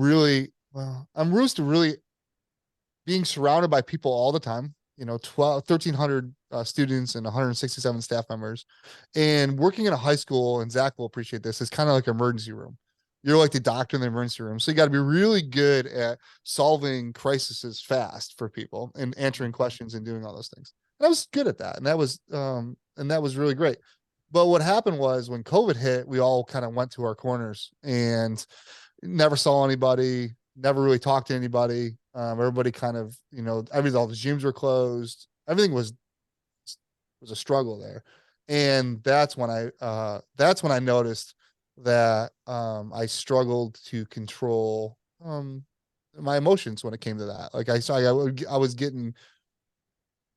used to really being surrounded by people all the time, 1,300 students and 167 staff members, and working in a high school, and Zach will appreciate this, is kind of like an emergency room. You're like the doctor in the emergency room. So you got to be really good at solving crises fast for people and answering questions and doing all those things. And I was good at that. And that was really great. But what happened was when COVID hit, we all kind of went to our corners and never saw anybody, never really talked to anybody. Everybody kind of, all the gyms were closed. Everything was a struggle there. And that's when I noticed that I struggled to control my emotions when it came to that. Like I was getting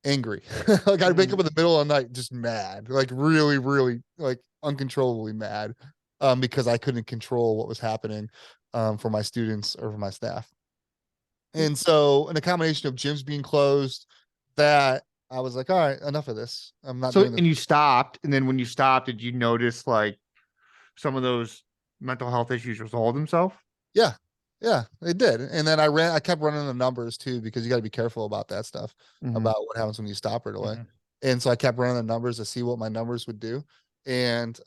angry. Like I'd wake up in the middle of the night just mad, like really, really like uncontrollably mad because I couldn't control what was happening for my students or for my staff. And so in a combination of gyms being closed, that I was like, all right, enough of this. I'm not So, doing this. and you stopped, and then when you stopped, did you notice like some of those mental health issues resolve themselves? Yeah, it did. And then I kept running the numbers too, because you got to be careful about that stuff, Mhm. about what happens when you stop right away. And so I kept running the numbers to see what my numbers would do. And,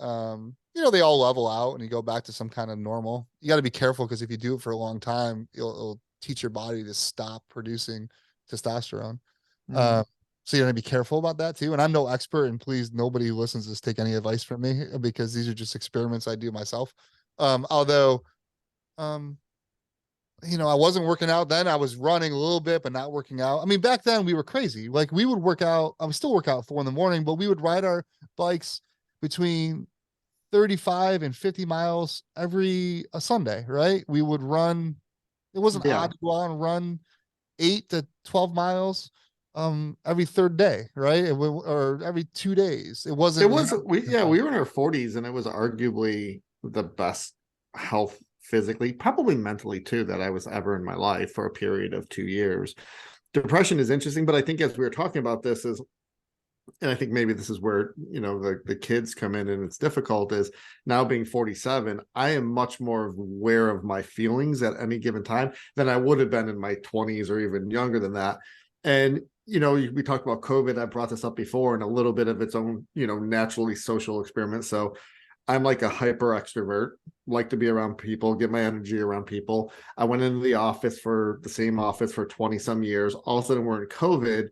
they all level out and you go back to some kind of normal. You got to be careful because if you do it for a long time, it'll teach your body to stop producing testosterone. So you got to be careful about that too. And I'm no expert, and please, nobody who listens to this take any advice from me because these are just experiments I do myself. Although, I wasn't working out then. I was running a little bit, but not working out. I mean, back then we were crazy. Like we would work out. I would still work out at 4 a.m, but we would ride our bikes between 35 and 50 miles every Sunday, right? We would run. It wasn't odd to go out and run 8 to 12 miles every third day, right? Or every 2 days. It wasn't. We were in our 40s, and it was arguably the best health physically, probably mentally too, that I was ever in my life for a period of 2 years. Depression is interesting, but I think as we were talking about this is, and I think maybe this is where, the kids come in and it's difficult, is now being 47, I am much more aware of my feelings at any given time than I would have been in my 20s or even younger than that. And, we talked about COVID. I brought this up before, and a little bit of its own, naturally social experiment. So I'm like a hyper extrovert, like to be around people, get my energy around people. I went into the same office for 20 some years. All of a sudden we're in COVID,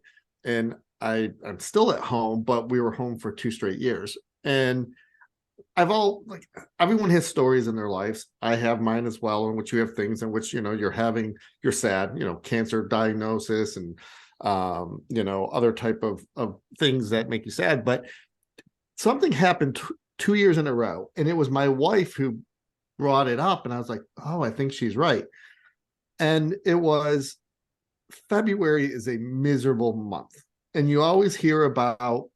and I'm still at home, but we were home for 2 straight years. And everyone has stories in their lives. I have mine as well, in which you have things in which, you're sad, cancer diagnosis and, other type of things that make you sad. But something happened 2 years in a row, and it was my wife who brought it up, and I was like, oh, I think she's right. And it was, February is a miserable month, and you always hear about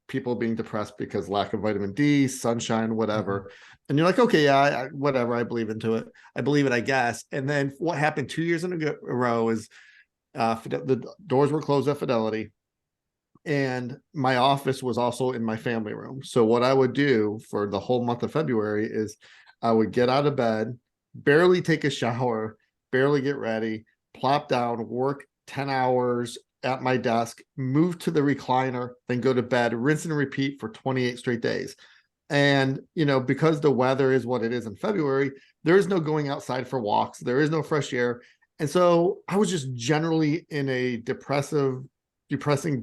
people being depressed because lack of vitamin D, sunshine, whatever. And you're like, okay, yeah, whatever, I believe into it. I believe it, I guess. And then what happened 2 years in a row is the doors were closed at Fidelity, and my office was also in my family room. So what I would do for the whole month of February is I would get out of bed, barely take a shower, barely get ready, plop down, work 10 hours at my desk, move to the recliner, then go to bed, rinse and repeat for 28 straight days. And, because the weather is what it is in February, there is no going outside for walks. There is no fresh air. And so I was just generally in a depressing,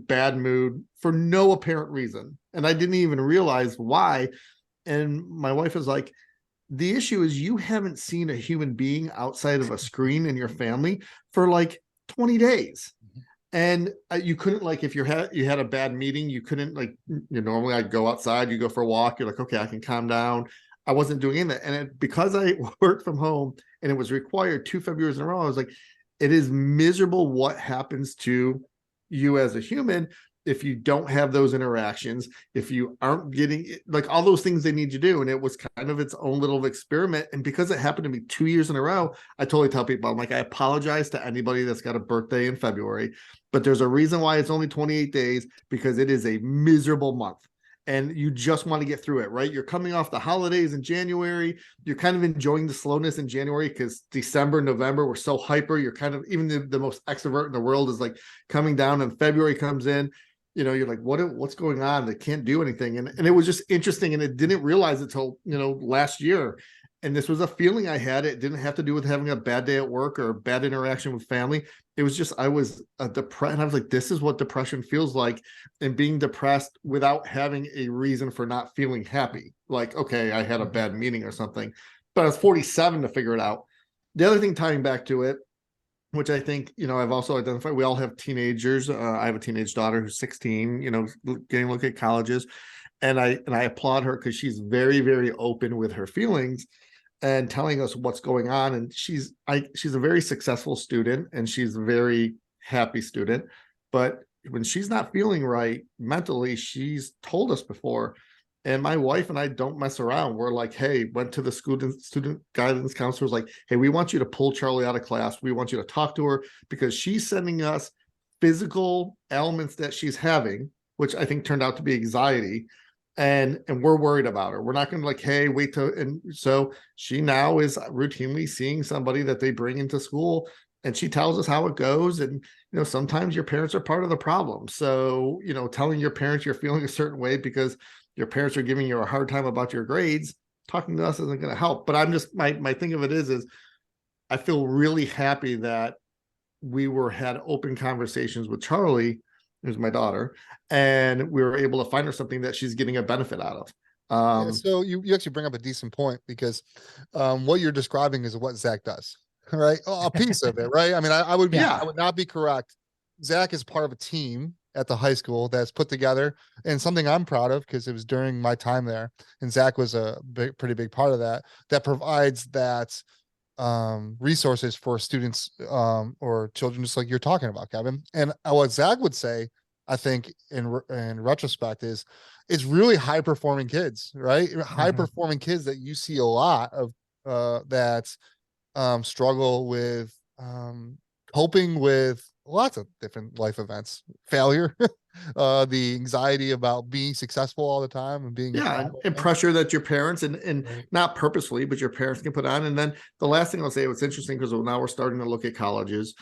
bad mood for no apparent reason. And I didn't even realize why. And my wife was like, the issue is you haven't seen a human being outside of a screen in your family for like 20 days. And you couldn't, like, if you had a bad meeting, you couldn't, like, normally I'd go outside, you go for a walk, you're like, okay, I can calm down. I wasn't doing that. And because I worked from home and it was required 2 Februarys in a row, I was like, it is miserable what happens to you as a human if you don't have those interactions, if you aren't getting like all those things they need you to do. And it was kind of its own little experiment. And because it happened to me 2 years in a row, I totally tell people, I'm like, I apologize to anybody that's got a birthday in February, but there's a reason why it's only 28 days, because it is a miserable month. And you just want to get through it, right? You're coming off the holidays in January. You're kind of enjoying the slowness in January because December, November, we're so hyper. You're kind of, even the most extrovert in the world is like coming down, and February comes in. You're like, what's going on? They can't do anything. And it was just interesting. And it didn't realize it till, last year. And this was a feeling I had. It didn't have to do with having a bad day at work or a bad interaction with family. It was just, I was depressed. And I was like, this is what depression feels like, and being depressed without having a reason for not feeling happy. Like, okay, I had a bad meeting or something, but I was 47 to figure it out. The other thing tying back to it, which I think, I've also identified, we all have teenagers. I have a teenage daughter who's 16, getting a look at colleges. And I applaud her because she's very, very open with her feelings and telling us what's going on. And she's a very successful student, and she's a very happy student. But when she's not feeling right mentally, she's told us before. And my wife and I don't mess around. We're like, hey, went to the student guidance counselors, like, hey, we want you to pull Charlie out of class. We want you to talk to her because she's sending us physical ailments that she's having, which I think turned out to be anxiety. And we're worried about her. We're not going to like, hey, wait till, and so she now is routinely seeing somebody that they bring into school and she tells us how it goes. And, sometimes your parents are part of the problem. So, telling your parents you're feeling a certain way because your parents are giving you a hard time about your grades, talking to us isn't going to help. But I'm just, my thing of it is I feel really happy that we had open conversations with Charlie, who's my daughter, and we were able to find her something that she's getting a benefit out of. Yeah, so you actually bring up a decent point, because what you're describing is what Zach does, right? A piece of it, right? I mean, I would Yeah. I would not be correct. Zach is part of a team at the high school that's put together, and something I'm proud of because it was during my time there, and Zach was a pretty big part of that. That provides that resources for students or children, just like you're talking about, Kevin. And what Zach would say, I think in retrospect, is it's really high performing kids, right? High performing kids that you see a lot of that struggle with coping with lots of different life events, failure, the anxiety about being successful all the time and being and pressure that your parents and Right. not purposely, but your parents can put on. And then the last thing I'll say, what's interesting, because now we're starting to look at colleges,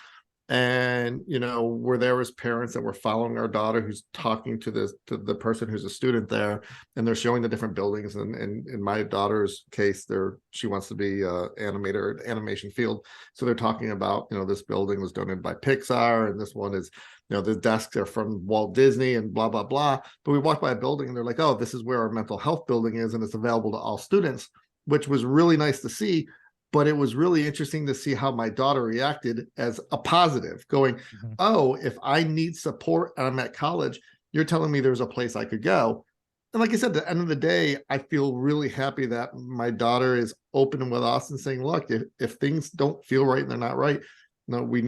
and we're there as parents and we're following our daughter who's talking to the person who's a student there, and they're showing the different buildings. And in my daughter's case, she wants to be animator, animation field, so they're talking about this building was donated by Pixar, and this one is the desks are from Walt Disney and blah blah blah. But we walked by a building and they're like, oh, this is where our mental health building is, and it's available to all students, which was really nice to see. But it was really interesting to see how my daughter reacted as a positive, going, oh, if I need support and I'm at college, you're telling me there's a place I could go. And like I said, at the end of the day, I feel really happy that my daughter is open with us and saying, look, if things don't feel right and they're not right, we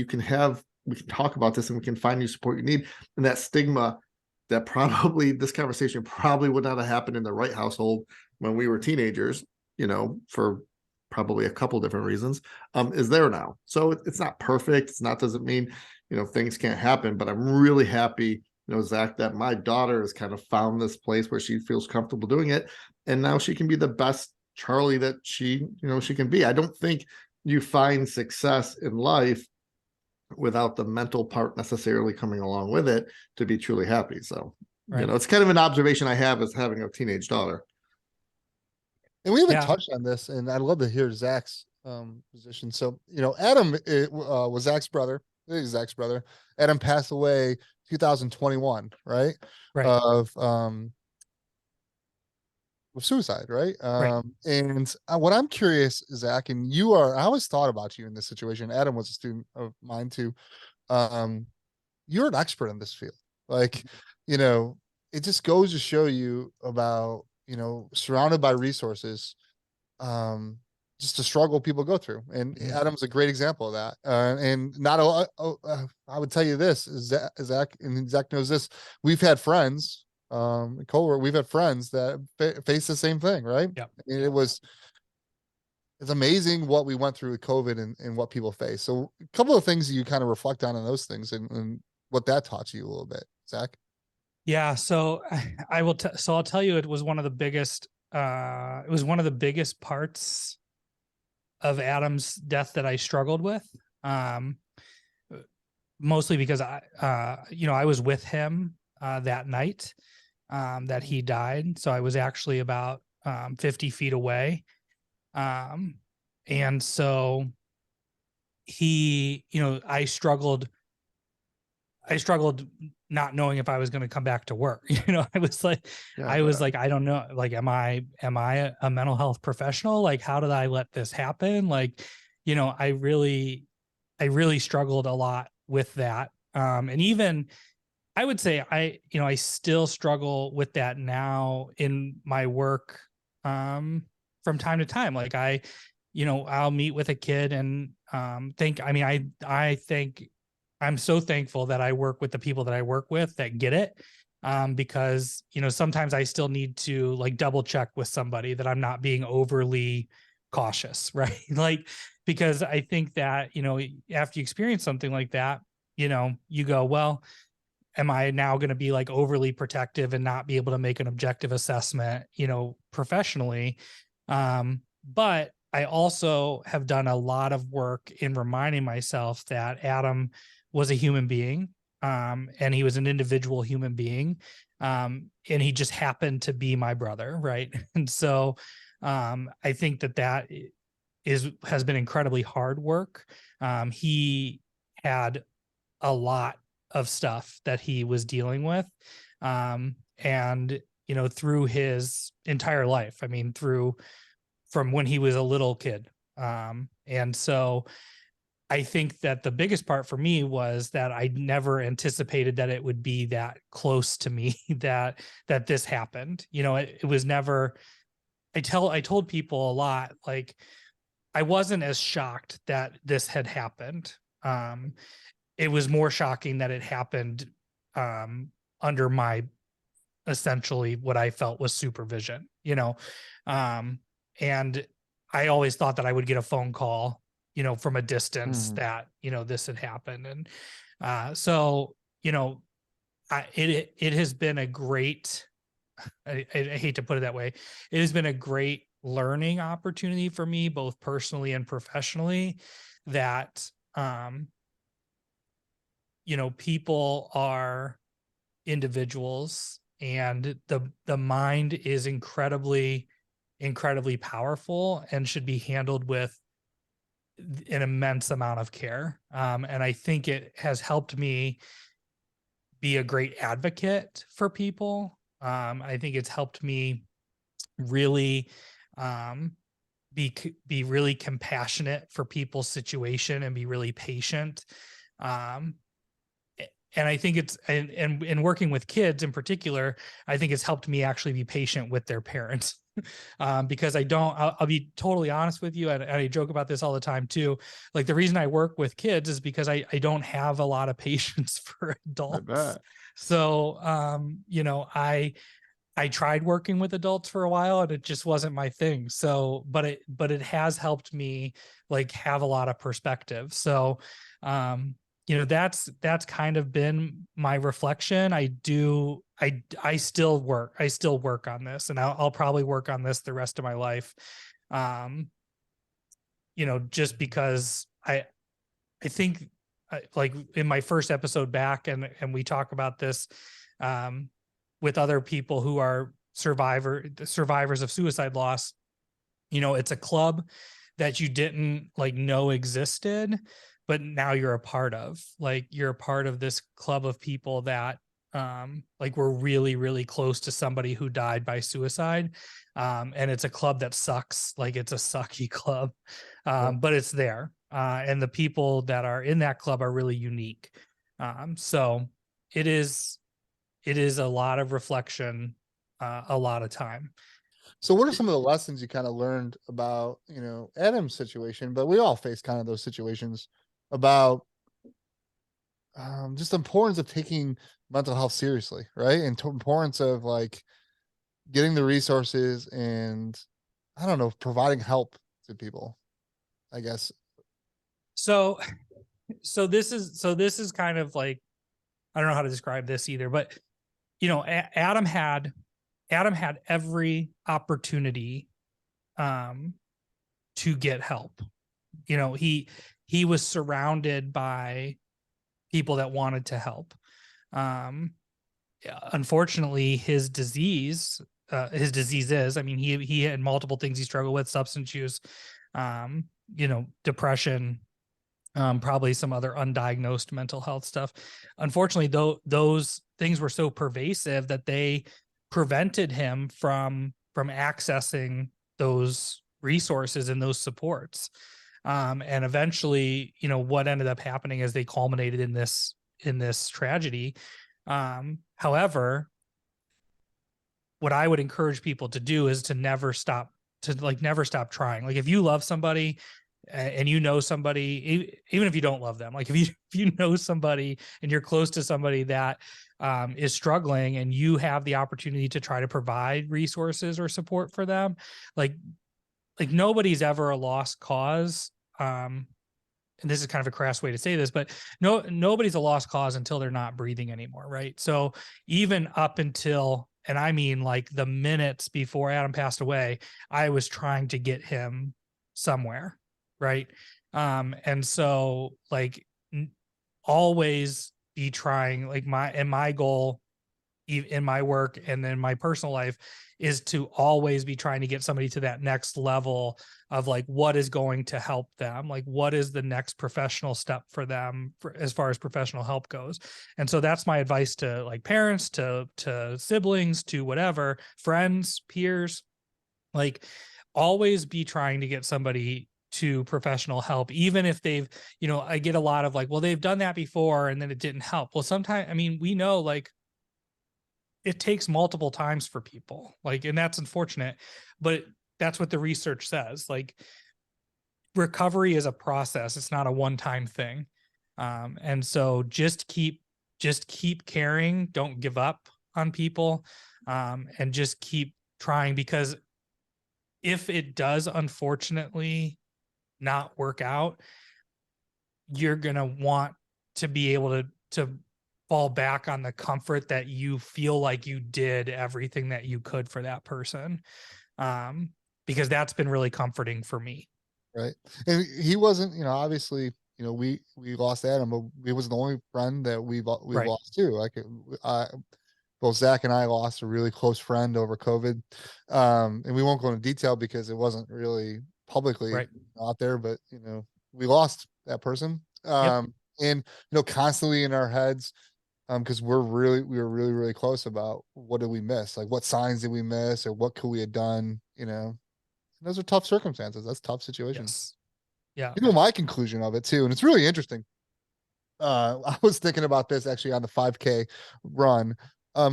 can talk about this and we can find you support you need. And that stigma that probably this conversation probably would not have happened in the Wright household when we were teenagers, for probably a couple different reasons, is there now. So it's not perfect. Doesn't mean, things can't happen, but I'm really happy, Zach, that my daughter has kind of found this place where she feels comfortable doing it. And now she can be the best Charlie that she can be. I don't think you find success in life without the mental part necessarily coming along with it to be truly happy. So, Right. it's kind of an observation I have as having a teenage daughter. And we haven't Yeah. touched on this, and I'd love to hear Zach's position. So, Adam was Zach's brother. He's Zach's brother. Adam passed away 2021, right? Right. Of suicide, right? Right. And what I'm curious, Zach, and I always thought about you in this situation. Adam was a student of mine too. You're an expert in this field. Like, it just goes to show you about, surrounded by resources, just the struggle people go through. And Adam's a great example of that. And not a lot, I would tell you this, Zach, and Zach knows this. We've had friends, we've had friends that face the same thing, right? Yeah. It's amazing what we went through with COVID and what people face. So a couple of things you kind of reflect on those things and what that taught you a little bit, Zach. Yeah. So I will. So I'll tell you, it was one of the biggest. It was one of the biggest parts of Adam's death that I struggled with. Mostly because I was with him that night that he died. So I was actually about 50 feet away. And so I struggled not knowing if I was going to come back to work. I was like, I don't know, like, am I a mental health professional? Like, how did I let this happen? Like, I really struggled a lot with that. And even I would say I still struggle with that now in my work, from time to time. Like I'll meet with a kid and I think I'm so thankful that I work with the people that I work with that get it. Because, sometimes I still need to like double check with somebody that I'm not being overly cautious, right? Like, because I think that, after you experience something like that, you go, well, am I now going to be like overly protective and not be able to make an objective assessment, professionally? But I also have done a lot of work in reminding myself that Adam was a human being, and he was an individual human being, and he just happened to be my brother, right? And so I think that has been incredibly hard work. He had a lot of stuff that he was dealing with, and through his entire life. I mean, from when he was a little kid. And so I think that the biggest part for me was that I never anticipated that it would be that close to me that this happened. It was never, I told people a lot, like, I wasn't as shocked that this had happened. It was more shocking that it happened under my, essentially what I felt was supervision, and I always thought that I would get a phone call, from a distance that, this had happened. And so, it has been a great, I hate to put it that way. It has been a great learning opportunity for me, both personally and professionally, that, people are individuals, and the mind is incredibly powerful and should be handled with an immense amount of care. And I think it has helped me be a great advocate for people. I think it's helped me really be really compassionate for people's situation and be really patient. And I think it's, and working with kids in particular, I think it's helped me actually be patient with their parents. Because I'll be totally honest with you. And I joke about this all the time too. Like, the reason I work with kids is because I don't have a lot of patience for adults. So, I tried working with adults for a while and it just wasn't my thing. So, but it has helped me, like, have a lot of perspective. So, that's kind of been my reflection. I still work on this, and I'll probably work on this the rest of my life. Just because I think, like, in my first episode back, and we talk about this, with other people who are survivors of suicide loss. It's a club that you didn't, like, know existed, but now you're a part of. Like, you're a part of this club of people that, like, were really, really close to somebody who died by suicide. And it's a club that sucks. Like, it's a sucky club, but it's there. And the people that are in that club are really unique. So it is a lot of reflection, a lot of time. So what are some of the lessons you kind of learned about, Adam's situation, but we all face kind of those situations, about just the importance of taking mental health seriously, right? And importance of, like, getting the resources and, I don't know, providing help to people, I guess. So this is kind of like, I don't know how to describe this either, but Adam had every opportunity to get help. He was surrounded by people that wanted to help. Unfortunately, his disease is, I mean, he had multiple things he struggled with: substance use, depression, probably some other undiagnosed mental health stuff. Unfortunately, though, those things were so pervasive that they prevented him from accessing those resources and those supports. And eventually, what ended up happening is they culminated in this tragedy. However, what I would encourage people to do is to never stop trying. Like, if you love somebody and somebody, even if you don't love them, like, if you know somebody and you're close to somebody that is struggling, and you have the opportunity to try to provide resources or support for them, like nobody's ever a lost cause. And this is kind of a crass way to say this, but nobody's a lost cause until they're not breathing anymore, right? So even up until, and I mean, like, the minutes before Adam passed away, I was trying to get him somewhere, right? And so like always be trying, like my goal in my work and then my personal life is to always be trying to get somebody to that next level of like what is going to help them, like what is the next professional step for them as far as professional help goes. And so that's my advice to like parents, to siblings, to whatever, friends, peers, like always be trying to get somebody to professional help, even if they've, I get a lot of like, well, they've done that before and then it didn't help. Well, sometimes, I mean, we know like it takes multiple times for people, like, and that's unfortunate, but that's what the research says. Like recovery is a process. It's not a one-time thing. And so just keep caring. Don't give up on people. And just keep trying, because if it does unfortunately not work out, you're going to want to be able to fall back on the comfort that you feel like you did everything that you could for that person. Because that's been really comforting for me. Right. And he wasn't, obviously, we lost Adam, but he was the only friend that we Right. lost too. Like, both Zach and I lost a really close friend over COVID. And we won't go into detail because it wasn't really publicly Right. out there, but, we lost that person. Yep. And, constantly in our heads, because we were really, really close about what did we miss? Like what signs did we miss or what could we have done? Those are tough circumstances. That's tough situations. Yes. Yeah. You know my conclusion of it too, and it's really interesting. I was thinking about this actually on the 5K run.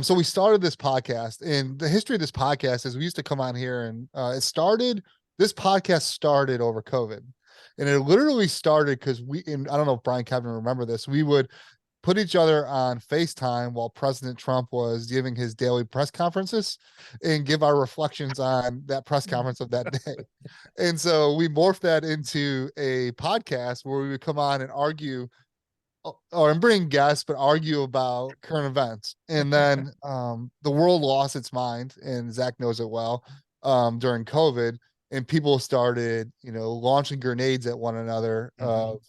So we started this podcast, and the history of this podcast is we used to come on here, and this podcast started over COVID, and it literally started because I don't know if Brian Kevin remember this, we would put each other on FaceTime while President Trump was giving his daily press conferences and give our reflections on that press conference of that day. And so we morphed that into a podcast where we would come on and argue or bring guests, but argue about current events. And then the world lost its mind, and Zach knows it well, during COVID. And people started, launching grenades at one another,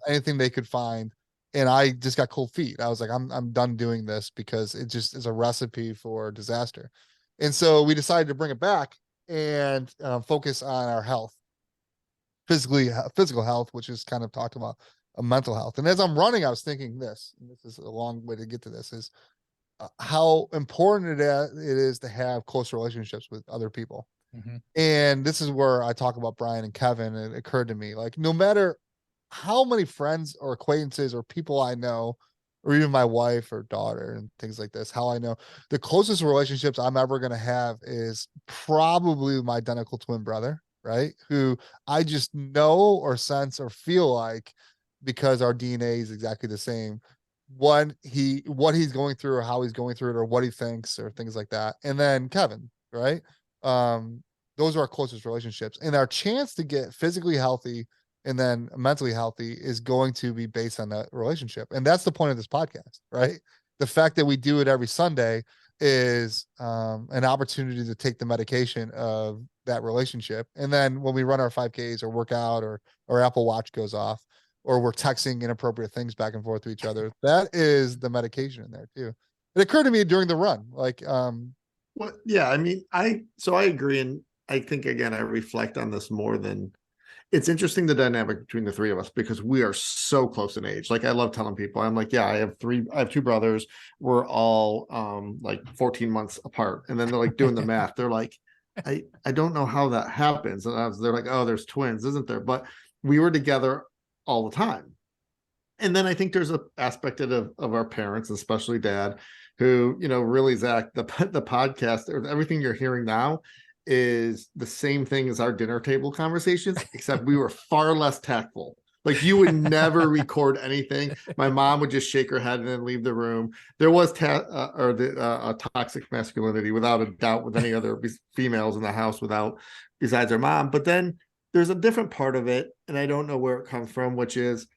anything they could find. And I just got cold feet. I was like, I'm done doing this because it just is a recipe for disaster. And so we decided to bring it back and focus on our health, physical health, which is kind of talked about mental health. And as I'm running, I was thinking this, and this is a long way to get to this, is how important it is to have close relationships with other people. And this is where I talk about Brian and Kevin. And it occurred to me, like, no matter how many friends or acquaintances or people I know, or even my wife or daughter and things like this, how I know the closest relationships I'm ever going to have is probably my identical twin brother, right? Who I just know or sense or feel like, because our DNA is exactly the same, what he's going through or how he's going through it or what he thinks or things like that. And then Kevin, right? Those are our closest relationships, and our chance to get physically healthy and then mentally healthy is going to be based on that relationship. And that's the point of this podcast, right? The fact that we do it every Sunday is an opportunity to take the medication of that relationship. And then when we run our 5Ks or work out or Apple Watch goes off, or we're texting inappropriate things back and forth to each other, that is the medication in there too. It occurred to me during the run, like, well, yeah, I mean, I agree. And I think, again, I reflect on this more than it's interesting, the dynamic between the three of us, because we are so close in age. Like, I love telling people, I'm like, yeah, I have two brothers. We're all like 14 months apart. And then they're like doing the math. They're like, I don't know how that happens. And they're like, oh, there's twins, isn't there? But we were together all the time. And then I think there's an aspect of our parents, especially dad, who, really, Zach, the podcast or everything you're hearing now is the same thing as our dinner table conversations, except we were far less tactful. Like, you would never record anything. My mom would just shake her head and then leave the room. There was toxic masculinity, without a doubt, with any other females in the house besides our mom. But then there's a different part of it, and I don't know where it comes from, which is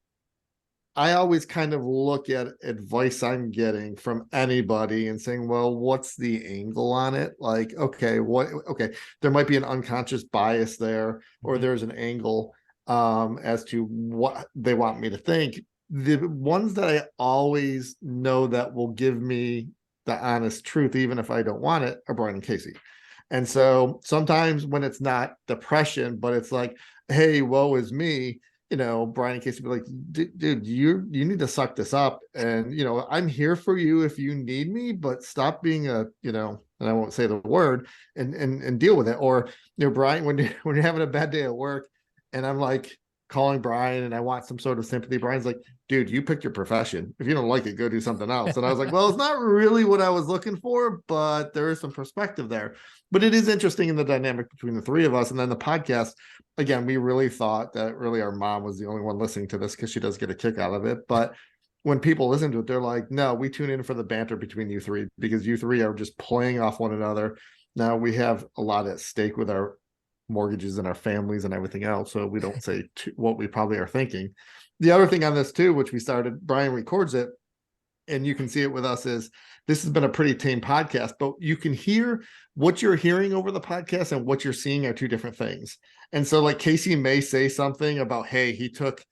I always kind of look at advice I'm getting from anybody and saying, well, what's the angle on it? Like, okay, there might be an unconscious bias there, or there's an angle. as to what they want me to think. The ones that I always know that will give me the honest truth, even if I don't want it, are Brian and Casey. And so sometimes when it's not depression, but it's like, hey, woe is me, Brian and Casey be like, dude, you need to suck this up. And, I'm here for you if you need me, but stop being and I won't say the word and deal with it. Or, Brian, when you're having a bad day at work and I'm like calling Brian and I want some sort of sympathy, Brian's like, dude, you picked your profession. If you don't like it, go do something else. And I was like, well, it's not really what I was looking for, but there is some perspective there. But it is interesting in the dynamic between the three of us. And then the podcast, again, we really thought that really our mom was the only one listening to this because she does get a kick out of it. But when people listen to it, they're like, no, we tune in for the banter between you three because you three are just playing off one another. Now we have a lot at stake with our mortgages and our families and everything else. So we don't say what we probably are thinking. The other thing on this too, which we started, Brian records it, and you can see it with us, is this has been a pretty tame podcast, but you can hear what you're hearing over the podcast and what you're seeing are two different things. And so like Casey may say something about, hey, he took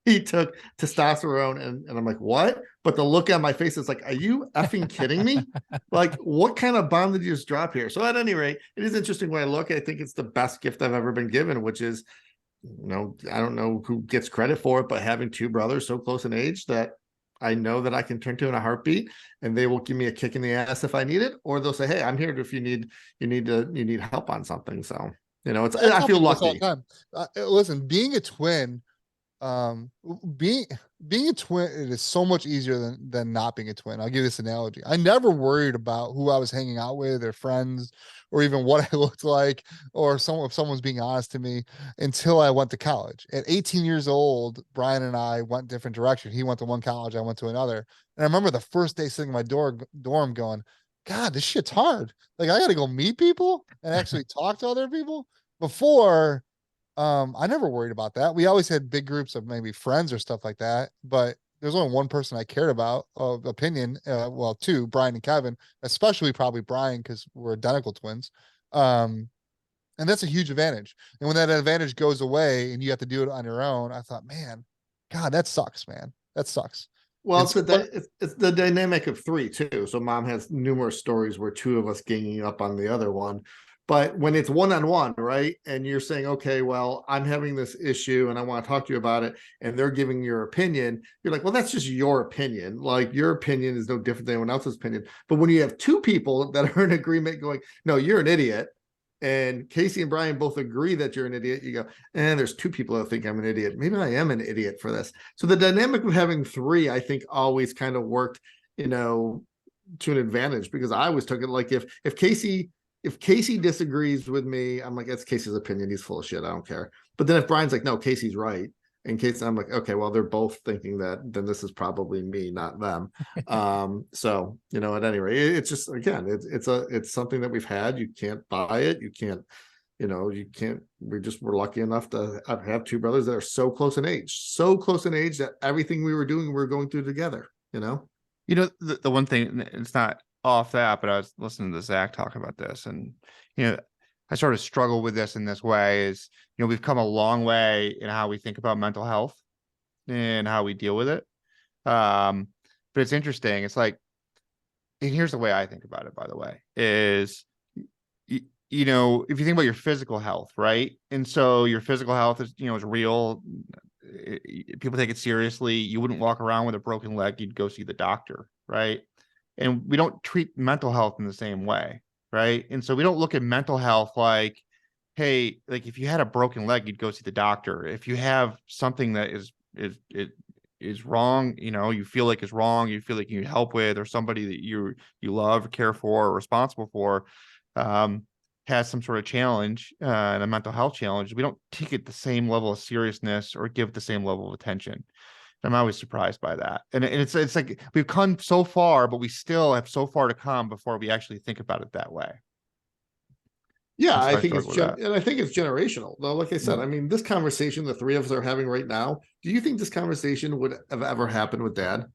testosterone, and I'm like, what? But the look on my face is like, are you effing kidding me? Like, what kind of bomb did you just drop here? So at any rate, it is interesting when I look. I think it's the best gift I've ever been given, which is, I don't know who gets credit for it, but having two brothers so close in age that I know that I can turn to in a heartbeat, and they will give me a kick in the ass if I need it, or they'll say, hey, I'm here if you need help on something. So, I feel lucky. Listen, being a twin, being a twin, it is so much easier than not being a twin. I'll give you this analogy. I never worried about who I was hanging out with, their friends, or even what I looked like, or if someone's being honest to me, until I went to college. At 18 years old, Brian and I went different directions. He went to one college, I went to another. And I remember the first day sitting in my dorm going, God, this shit's hard. Like, I got to go meet people and actually talk to other people. Before, I never worried about that. We always had big groups of maybe friends or stuff like that, but there's only one person I cared about of opinion. Well, two, Brian and Kevin, especially probably Brian, because we're identical twins. And that's a huge advantage. And when that advantage goes away and you have to do it on your own, I thought, man, God, that sucks, man. That sucks. Well, it's the dynamic of three too. So mom has numerous stories where two of us ganging up on the other one. But when it's one-on-one, right? And you're saying, okay, well, I'm having this issue and I want to talk to you about it, and they're giving your opinion, you're like, well, that's just your opinion. Like, your opinion is no different than anyone else's opinion. But when you have two people that are in agreement going, no, you're an idiot, and Casey and Brian both agree that you're an idiot, you go, there's two people that think I'm an idiot. Maybe I am an idiot for this. So the dynamic of having three, I think, always kind of worked, to an advantage, because I always took it like, if Casey disagrees with me, I'm like, that's Casey's opinion. He's full of shit. I don't care. But then if Brian's like, no, Casey's right, and Casey, I'm like, okay, well, they're both thinking that, then this is probably me, not them. So, at any rate, it's just, again, it's something that we've had. You can't buy it. You can't, we're lucky enough to have two brothers that are so close in age that everything we were doing, we were going through together, the one thing, it's not off that, but I was listening to Zach talk about this, and I sort of struggle with this in this way is, we've come a long way in how we think about mental health and how we deal with it. But it's interesting. It's like, and here's the way I think about it, by the way, is, if you think about your physical health, right? And so your physical health is, is real. People take it seriously. You wouldn't walk around with a broken leg. You'd go see the doctor, right? And we don't treat mental health in the same way, right? And so we don't look at mental health like, hey, like if you had a broken leg, you'd go see the doctor. If you have something that is wrong, you feel like is wrong, you feel like you need help with, or somebody that you love, or care for, or responsible for, has some sort of challenge, and a mental health challenge, we don't take it the same level of seriousness or give it the same level of attention. I'm always surprised by that. And it's like we've come so far, but we still have so far to come before we actually think about it that way. Yeah, I think it's generational. Though, like I said, I mean, this conversation the three of us are having right now, do you think this conversation would have ever happened with Dad?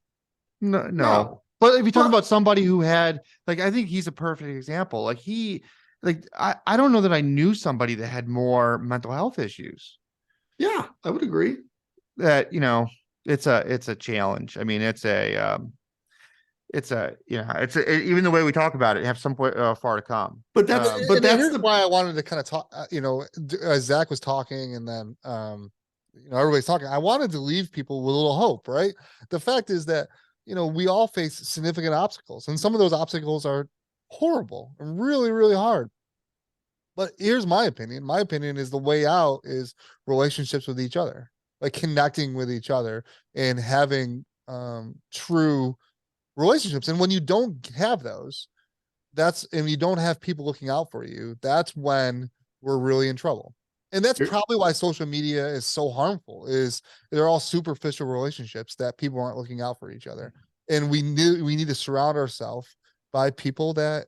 No. But if you talk about somebody who had, like, I think he's a perfect example. Like I don't know that I knew somebody that had more mental health issues. Yeah, I would agree. That, you know, it's a challenge. I mean, it's a even the way we talk about it, you have some far to come. But that's And that's here's the why I wanted to kind of talk, as Zach was talking and then, everybody's talking. I wanted to leave people with a little hope, right? The fact is that, we all face significant obstacles, and some of those obstacles are horrible and really, really hard. But here's my opinion. My opinion is the way out is relationships with each other, like connecting with each other and having true relationships. And when you don't have those, and you don't have people looking out for you, that's when we're really in trouble. And that's probably why social media is so harmful, is they're all superficial relationships that people aren't looking out for each other. And we need to surround ourselves by people that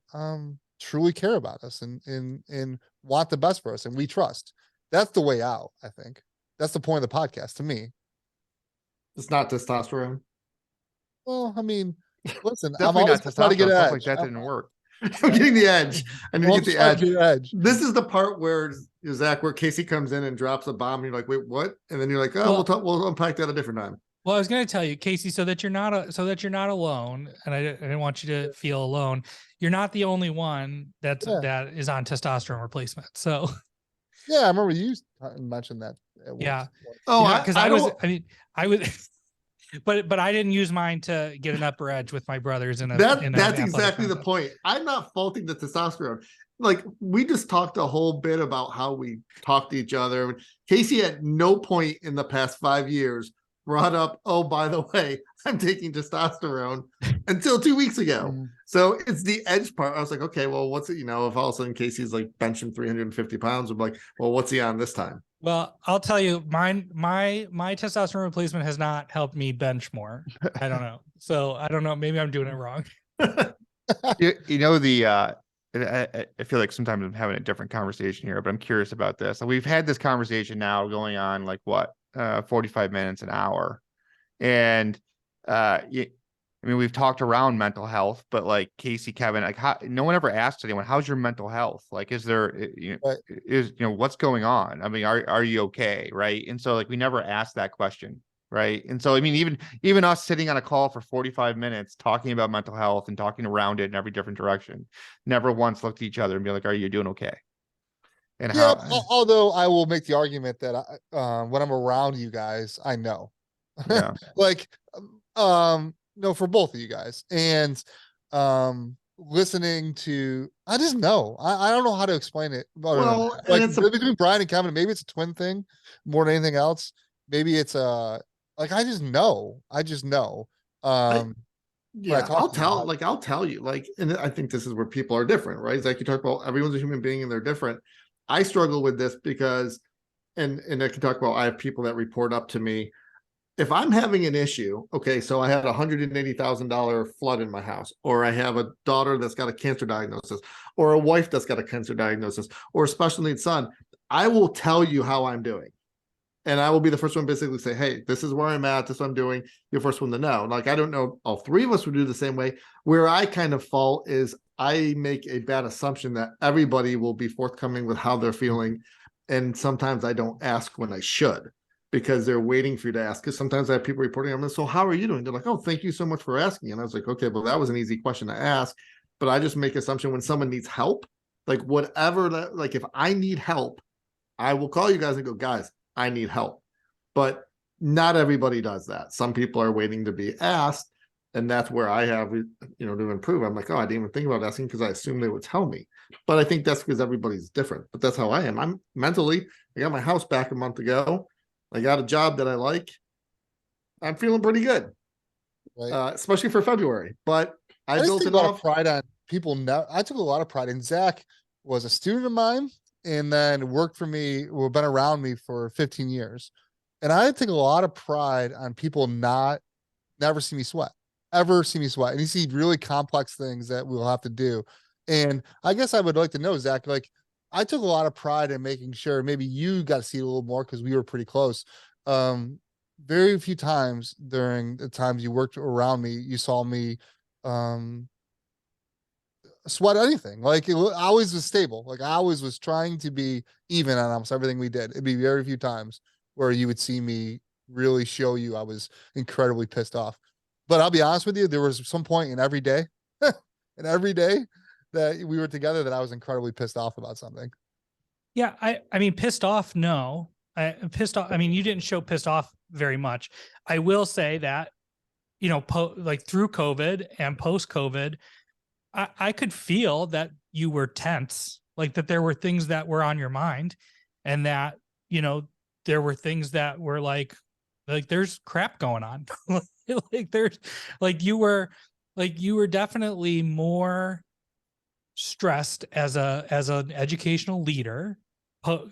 truly care about us and want the best for us and we trust. That's the way out, I think. That's the point of the podcast to me. it's not testosterone. Well, I mean, listen, I'm Definitely always not trying to get testosterone. Stuff edge. like that didn't work. I'm getting the edge. I need to I'm get the trying to edge. get edge. This is the part where Zach, where Casey comes in and drops a bomb, and you're like, "Wait, what?" And then you're like, "Oh, we'll unpack that a different time." Well, I was going to tell you, Casey, so that you're not alone, and I didn't want you to feel alone. You're not the only one that is on testosterone replacement. So, yeah, I remember you mentioned that. Yeah. Oh, because I was, but I didn't use mine to get an upper edge with my brothers in a. That's exactly the point. I'm not faulting the testosterone. Like, we just talked a whole bit about how we talk to each other. Casey at no point in the past 5 years brought up, oh, by the way, I'm taking testosterone until 2 weeks ago. So it's the edge part. I was like, okay, well, what's it? If all of a sudden Casey's like benching 350 pounds, I'm like, well, what's he on this time? Well, I'll tell you, my testosterone replacement has not helped me bench more. I don't know. So I don't know. Maybe I'm doing it wrong. I feel like sometimes I'm having a different conversation here, but I'm curious about this. We've had this conversation now going on like 45 minutes, an hour. And we've talked around mental health, but like Casey, Kevin, like no one ever asked anyone, how's your mental health? Like, is there, what's going on? I mean, are you okay? Right. And so like, we never asked that question. Right. And so, I mean, even us sitting on a call for 45 minutes, talking about mental health and talking around it in every different direction, never once looked at each other and be like, are you doing okay? And although I will make the argument that when I'm around you guys, I know, like, no, for both of you guys, and listening to, I just know, I don't know how to explain it. Well, like between Brian and Kevin, maybe it's a twin thing more than anything else. Maybe it's like, I just know. I'll tell you, like, and I think this is where people are different, right? It's like you talk about everyone's a human being and they're different. I struggle with this because, and I can talk about, I have people that report up to me. If I'm having an issue, okay, so I had a $180,000 flood in my house, or I have a daughter that's got a cancer diagnosis, or a wife that's got a cancer diagnosis, or a special needs son, I will tell you how I'm doing. And I will be the first one basically say, hey, this is where I'm at. This is what I'm doing. You're the first one to know. Like, I don't know, all three of us would do the same way. Where I kind of fall is I make a bad assumption that everybody will be forthcoming with how they're feeling. And sometimes I don't ask when I should, because they're waiting for you to ask. Because sometimes I have people reporting, I'm like, so how are you doing? They're like, oh, thank you so much for asking. And I was like, okay, well, that was an easy question to ask. But I just make assumption when someone needs help, like whatever, like if I need help, I will call you guys and go, guys, I need help. But not everybody does that. Some people are waiting to be asked. And that's where I have, to improve. I'm like, oh, I didn't even think about asking because I assumed they would tell me. But I think that's because everybody's different. But that's how I am. I'm mentally, I got my house back a month ago. I got a job that I like. I'm feeling pretty good, right. Especially for February. But I built a lot of pride on people. Now, I took a lot of pride in Zach was a student of mine and then worked for me, or been around me for 15 years. And I take a lot of pride on people never see me sweat, ever see me sweat. And you see really complex things that we'll have to do. And I guess I would like to know, Zach, like, I took a lot of pride in making sure maybe you got to see it a little more because we were pretty close. Very few times during the times you worked around me, you saw me sweat anything. Like, I always was stable. Like, I always was trying to be even on almost everything we did. It'd be very few times where you would see me really show you I was incredibly pissed off. But I'll be honest with you, there was some point in every day, in every day that we were together that I was incredibly pissed off about something. Yeah, I mean, pissed off, no. Pissed off. I mean, you didn't show pissed off very much. I will say that, you know, like through COVID and post COVID, I could feel that you were tense, like that there were things that were on your mind, and that, you know, there were things that were like there's crap going on. Like there's you were definitely more stressed as an educational leader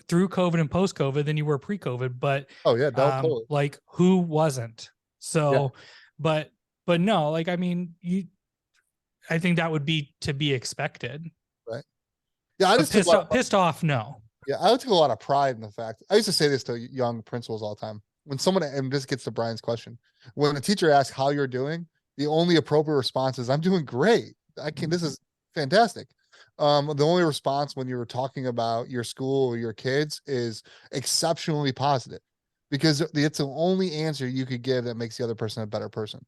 through COVID and post COVID than you were pre-COVID. But Oh yeah, totally. like who wasn't? So, but no, like, I mean, I think that would be to be expected. Right. Yeah, I But just took pissed off, no. yeah, I took a lot of pride in the fact. I used to say this to young principals all the time. When someone, and this gets to Brian's question, when a teacher asks how you're doing, the only appropriate response is, "I'm doing great. This is fantastic." The only response when you were talking about your school or your kids is exceptionally positive, because it's the only answer you could give that makes the other person a better person.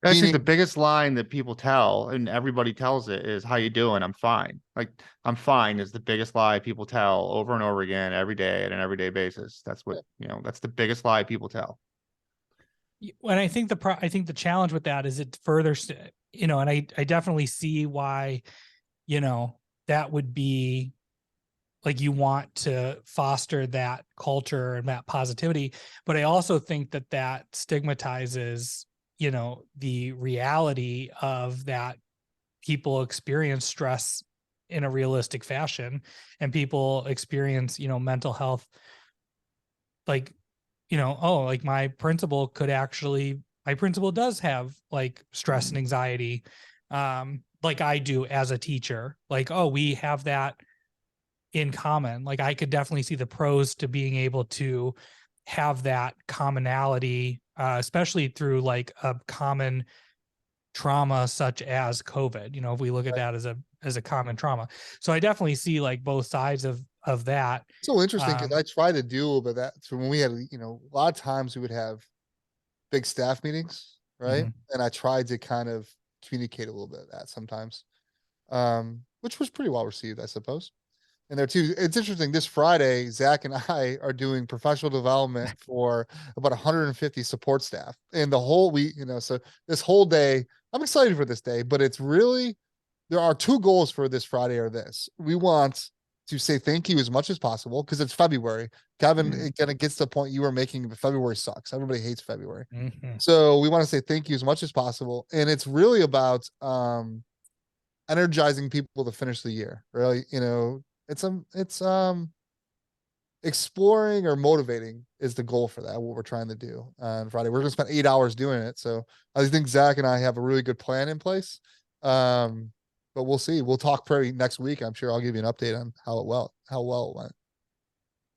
I think Meaning- the biggest line that people tell, and everybody tells it, is "How you doing? I'm fine." Like, "I'm fine" is the biggest lie people tell over and over again every day at an everyday basis. That's what, you know, that's the biggest lie people tell. And I think the challenge with that is it further, you know, and I definitely see why, you know, that would be like, you want to foster that culture and that positivity. But I also think that stigmatizes, you know, the reality of that people experience stress in a realistic fashion, and people experience, you know, mental health, like, you know, oh, like my principal does have like stress and anxiety, like I do as a teacher. Like, oh, we have that in common. Like, I could definitely see the pros to being able to have that commonality, especially through like a common trauma such as COVID. You know, if we look at that as a common trauma. So I definitely see like both sides of that. so interesting, because I try to do a little bit of that. So when we had, you know, a lot of times we would have big staff meetings, right? And I tried to kind of communicate a little bit of that sometimes, which was pretty well received, I suppose. And there too, it's interesting. This Friday, Zach and I are doing professional development for about 150 support staff, and the whole week, you know, so this whole day, I'm excited for this day, but it's really, there are two goals for this Friday are this. We want to say thank you as much as possible, because it's February. Kevin, it kind of gets to the point you were making, February sucks. Everybody hates February. So we want to say thank you as much as possible. And it's really about energizing people to finish the year. Really, you know, it's exploring or motivating is the goal for that, what we're trying to do on Friday. We're gonna spend 8 hours doing it. So I think Zach and I have a really good plan in place. But we'll see. We'll talk probably next week. I'm sure I'll give you an update on how well it went.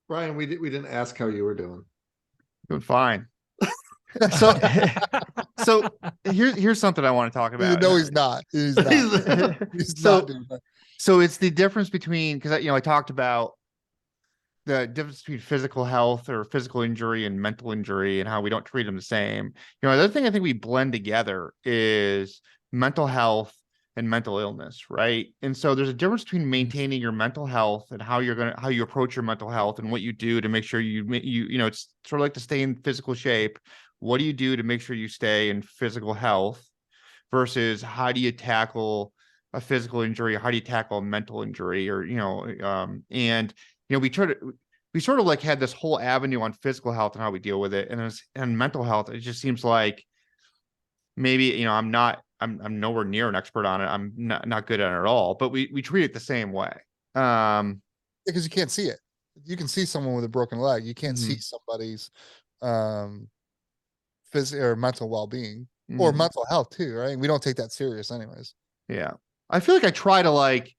Brian, we didn't ask how you were doing. Doing fine. So here's something I want to talk about. No, he's not. He's not. He's So- not doing that. So it's the difference between, because, you know, I talked about the difference between physical health or physical injury and mental injury and how we don't treat them the same. You know, the other thing I think we blend together is mental health and mental illness, right? And so there's a difference between maintaining your mental health and how you approach your mental health and what you do to make sure you know, it's sort of like to stay in physical shape. What do you do to make sure you stay in physical health versus how do you tackle a physical injury? How do you tackle a mental injury? Or, you know, and, you know, we sort of like had this whole avenue on physical health and how we deal with it. And mental health, it just seems like maybe, you know, I'm nowhere near an expert on it. I'm not good at it at all, but we treat it the same way. Because you can't see it. You can see someone with a broken leg. You can't see somebody's physical or mental well-being or mental health too, right? We don't take that serious anyways. Yeah. I feel like I try to like,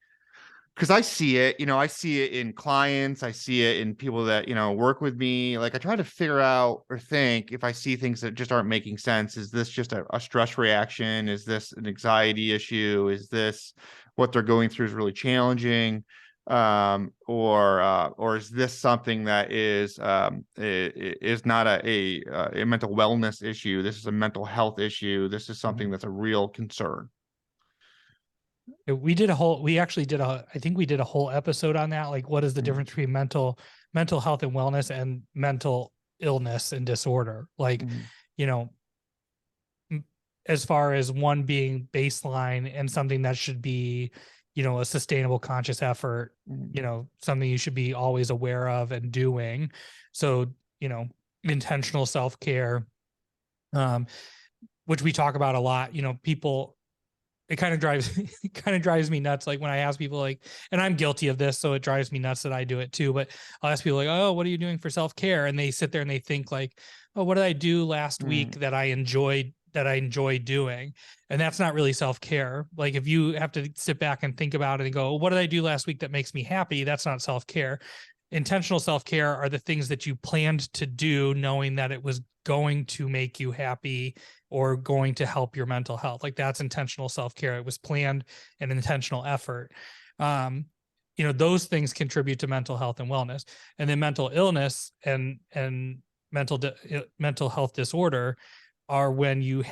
because I see it, you know, I see it in clients, I see it in people that, you know, work with me. Like, I try to figure out or think if I see things that just aren't making sense. Is this just a stress reaction? Is this an anxiety issue? Is this what they're going through is really challenging? or is this something that is not a mental wellness issue? This is a mental health issue. This is something that's a real concern. We actually did I think we did a whole episode on that. Like, what is the difference between mental health and wellness and mental illness and disorder? Like, you know, as far as one being baseline and something that should be, you know, a sustainable conscious effort, you know, something you should be always aware of and doing. So, you know, intentional self-care, which we talk about a lot. You know, people, it kind of drives me nuts. Like when I ask people, like, and I'm guilty of this, so it drives me nuts that I do it too. But I'll ask people like, oh, what are you doing for self-care? And they sit there and they think like, oh, what did I do last week that I enjoyed doing? And that's not really self-care. Like if you have to sit back and think about it and go, what did I do last week that makes me happy? That's not self-care. Intentional self-care are the things that you planned to do knowing that it was going to make you happy or going to help your mental health. Like that's intentional self-care. It was planned and intentional effort. You know, those things contribute to mental health and wellness. And then mental illness and mental health disorder are when your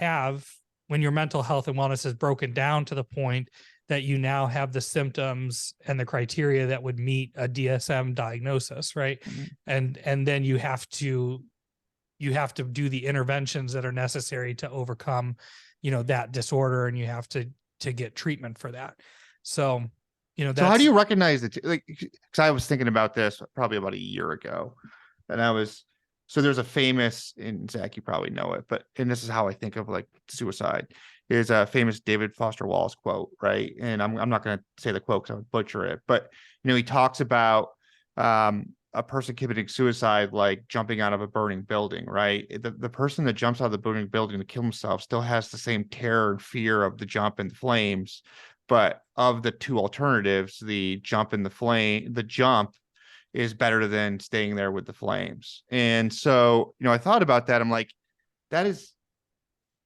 mental health and wellness is broken down to the point that you now have the symptoms and the criteria that would meet a DSM diagnosis, right? And then you have to do the interventions that are necessary to overcome, you know, that disorder, and you have to get treatment for that. So, you know, so how do you recognize it? Like, because I was thinking about this probably about a year ago, and so there's a famous, and Zach, you probably know it, and this is how I think of like suicide. Is a famous David Foster Wallace quote, right? And I'm not going to say the quote because I would butcher it, but you know, he talks about a person committing suicide like jumping out of a burning building, right? The person that jumps out of the burning building to kill himself still has the same terror and fear of the jump in the flames, but of the two alternatives, the jump is better than staying there with the flames. And so, you know, I thought about that. I'm like,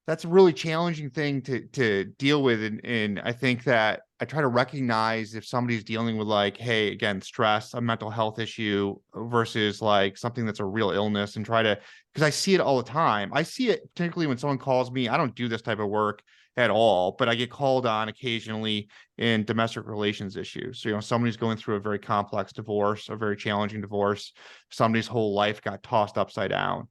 that's a really challenging thing to deal with. And I think that I try to recognize if somebody's dealing with like, hey, again, stress, a mental health issue versus like something that's a real illness, and try to, because I see it all the time. I see it particularly when someone calls me. I don't do this type of work at all, but I get called on occasionally in domestic relations issues. So, you know, somebody's going through a very complex divorce, a very challenging divorce. Somebody's whole life got tossed upside down.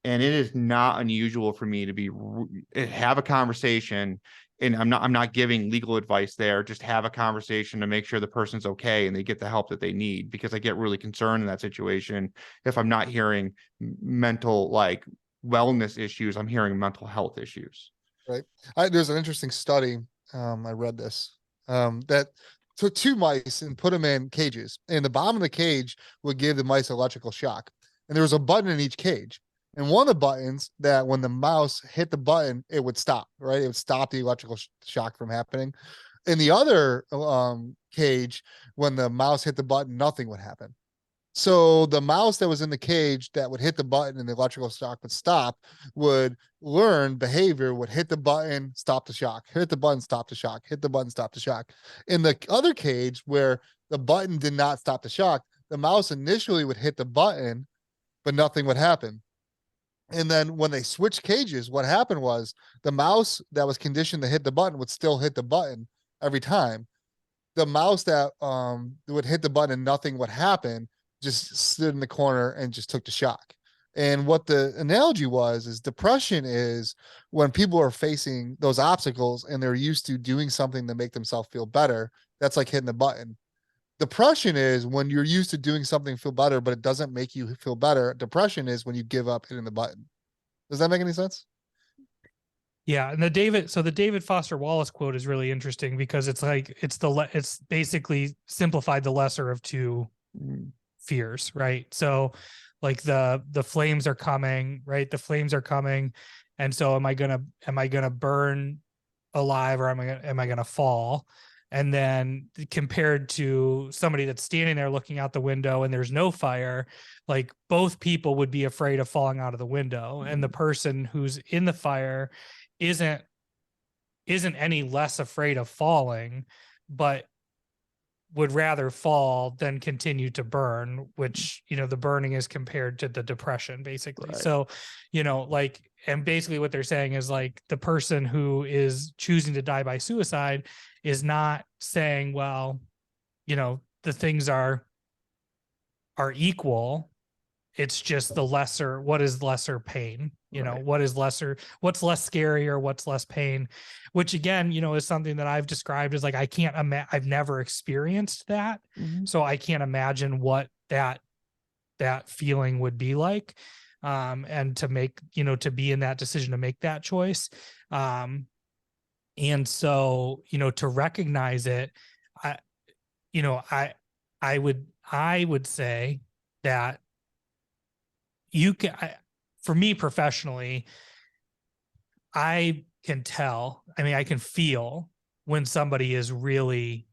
And it is not unusual for me to have a conversation, and I'm not giving legal advice there. Just have a conversation to make sure the person's okay and they get the help that they need, because I get really concerned in that situation. If I'm not hearing mental like wellness issues, I'm hearing mental health issues. Right. There's an interesting study. I read this that took two mice and put them in cages, and the bottom of the cage would give the mice electrical shock, and there was a button in each cage. And one of the buttons that when the mouse hit the button, it would stop, right? It would stop the electrical shock from happening. In the other cage, when the mouse hit the button, nothing would happen. So the mouse that was in the cage that would hit the button and the electrical shock would stop would learn behavior, would hit the button, stop the shock, hit the button, stop the shock, hit the button, stop the shock. In the other cage where the button did not stop the shock, the mouse initially would hit the button, but nothing would happen. And then when they switched cages, what happened was the mouse that was conditioned to hit the button would still hit the button every time. The mouse that would hit the button and nothing would happen just stood in the corner and just took the shock. And what the analogy was is depression is when people are facing those obstacles and they're used to doing something to make themselves feel better. That's like hitting the button. Depression is when you're used to doing something to feel better, but it doesn't make you feel better. Depression is when you give up hitting the button. Does that make any sense? Yeah. And the David Foster Wallace quote is really interesting because it's like, it's basically simplified the lesser of two fears, right? So like the flames are coming, right? The flames are coming. And so am I gonna burn alive, or am I gonna fall? And then compared to somebody that's standing there looking out the window and there's no fire, like both people would be afraid of falling out of the window. And the person who's in the fire isn't any less afraid of falling, but would rather fall than continue to burn, which, you know, the burning is compared to the depression, basically. Right. So, you know, like, and basically what they're saying is like the person who is choosing to die by suicide is not saying, well, you know, the things are equal. It's just the lesser, what is lesser pain? You know, Right. what is lesser, what's less scary or what's less pain, which again, you know, is something that I've described as like, I can't I've never experienced that. So I can't imagine what that feeling would be like. And to make, you know, to be in that decision, to make that choice. And so, you know, to recognize it, you know, I would say that you can, for me professionally, I can tell, I mean, I can feel when somebody is really,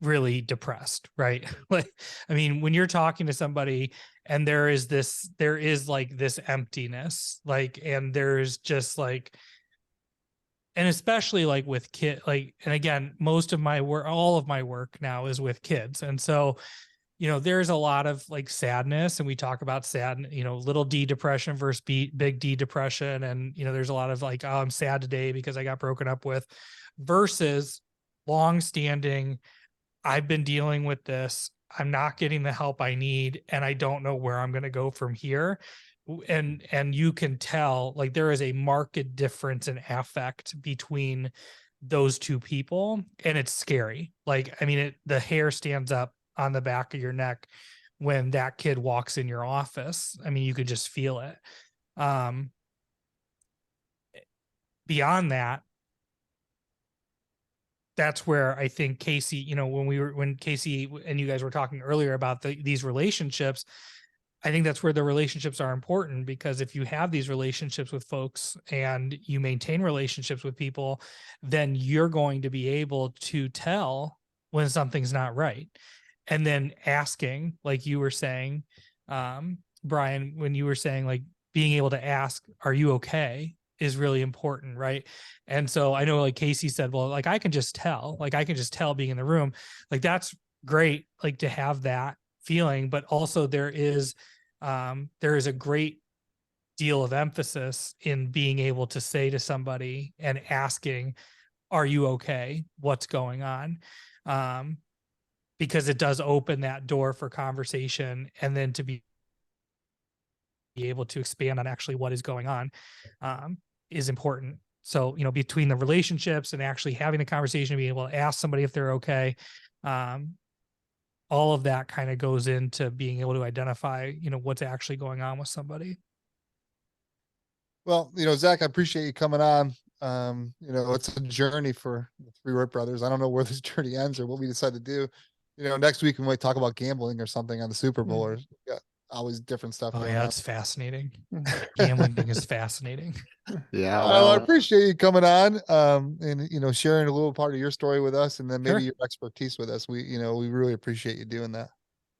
really depressed, right? Like, I mean, when you're talking to somebody and there is like this emptiness, like, and there's just like, and especially like with kid, like, and again, most of my work, all of my work now is with kids. And so, you know, there's a lot of like sadness, and we talk about sad, you know, little D depression versus big D depression. And, you know, there's a lot of like, oh, I'm sad today because I got broken up with, versus long-standing, I've been dealing with this, I'm not getting the help I need, and I don't know where I'm going to go from here. And you can tell like there is a marked difference in affect between those two people, and it's scary. Like, I mean, the hair stands up on the back of your neck when that kid walks in your office. I mean, you could just feel it. Beyond that, that's where I think Casey, you know, when Casey and you guys were talking earlier about these relationships, I think that's where the relationships are important, because if you have these relationships with folks and you maintain relationships with people, then you're going to be able to tell when something's not right. And then asking, like you were saying, Brian, when you were saying like being able to ask, are you okay, is really important, right? And so I know like Casey said, well, like I can just tell being in the room, like that's great, like to have that feeling, but also there is a great deal of emphasis in being able to say to somebody and asking, are you okay? What's going on? Because it does open that door for conversation, and then to be able to expand on actually what is going on is important. So, you know, between the relationships and actually having the conversation, being able to ask somebody if they're okay, all of that kind of goes into being able to identify, you know, what's actually going on with somebody. Well, you know, Zach, I appreciate you coming on. You know, it's a journey for the three Wright brothers. I don't know where this journey ends or what we decide to do. You know, next week we might talk about gambling or something on the Super Bowl, or got always different stuff Oh going yeah, on. it's fascinating. Gambling thing is fascinating. Yeah. Well, I appreciate you coming on, and you know, sharing a little part of your story with us, and then maybe Sure. your expertise with us. We really appreciate you doing that.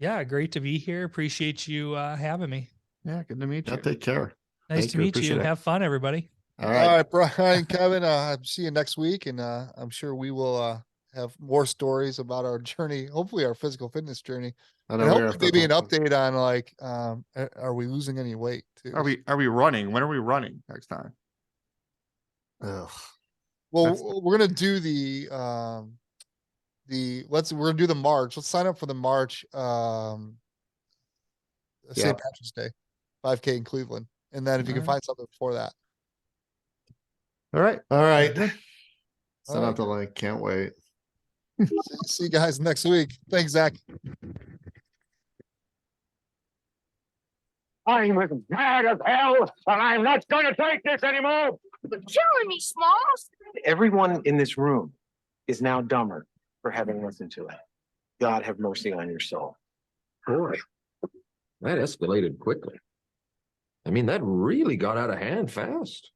Yeah, great to be here. Appreciate you having me. Yeah, good to meet Yeah, you. take care. Nice Thank to you. meet Appreciate you. it. Have fun, everybody. All All right. right, Brian, Kevin, see you next week, and I'm sure we will have more stories about our journey, hopefully our physical fitness journey, I and know we hopefully maybe an update on like, are we losing any weight too? Are we running? When are we running next time? Ugh. Well, we're gonna do we're gonna do the March. Let's sign up for the March, St. Patrick's Day, 5K in Cleveland, and then if you can find something before that. All right. All right. Good. Send out the link. Can't wait. See you guys next week. Thanks, Zach. I'm as mad as hell, and I'm not going to take this anymore. You're killing me, Smalls. Everyone in this room is now dumber for having listened to it. God have mercy on your soul. Boy, that escalated quickly. I mean, that really got out of hand fast.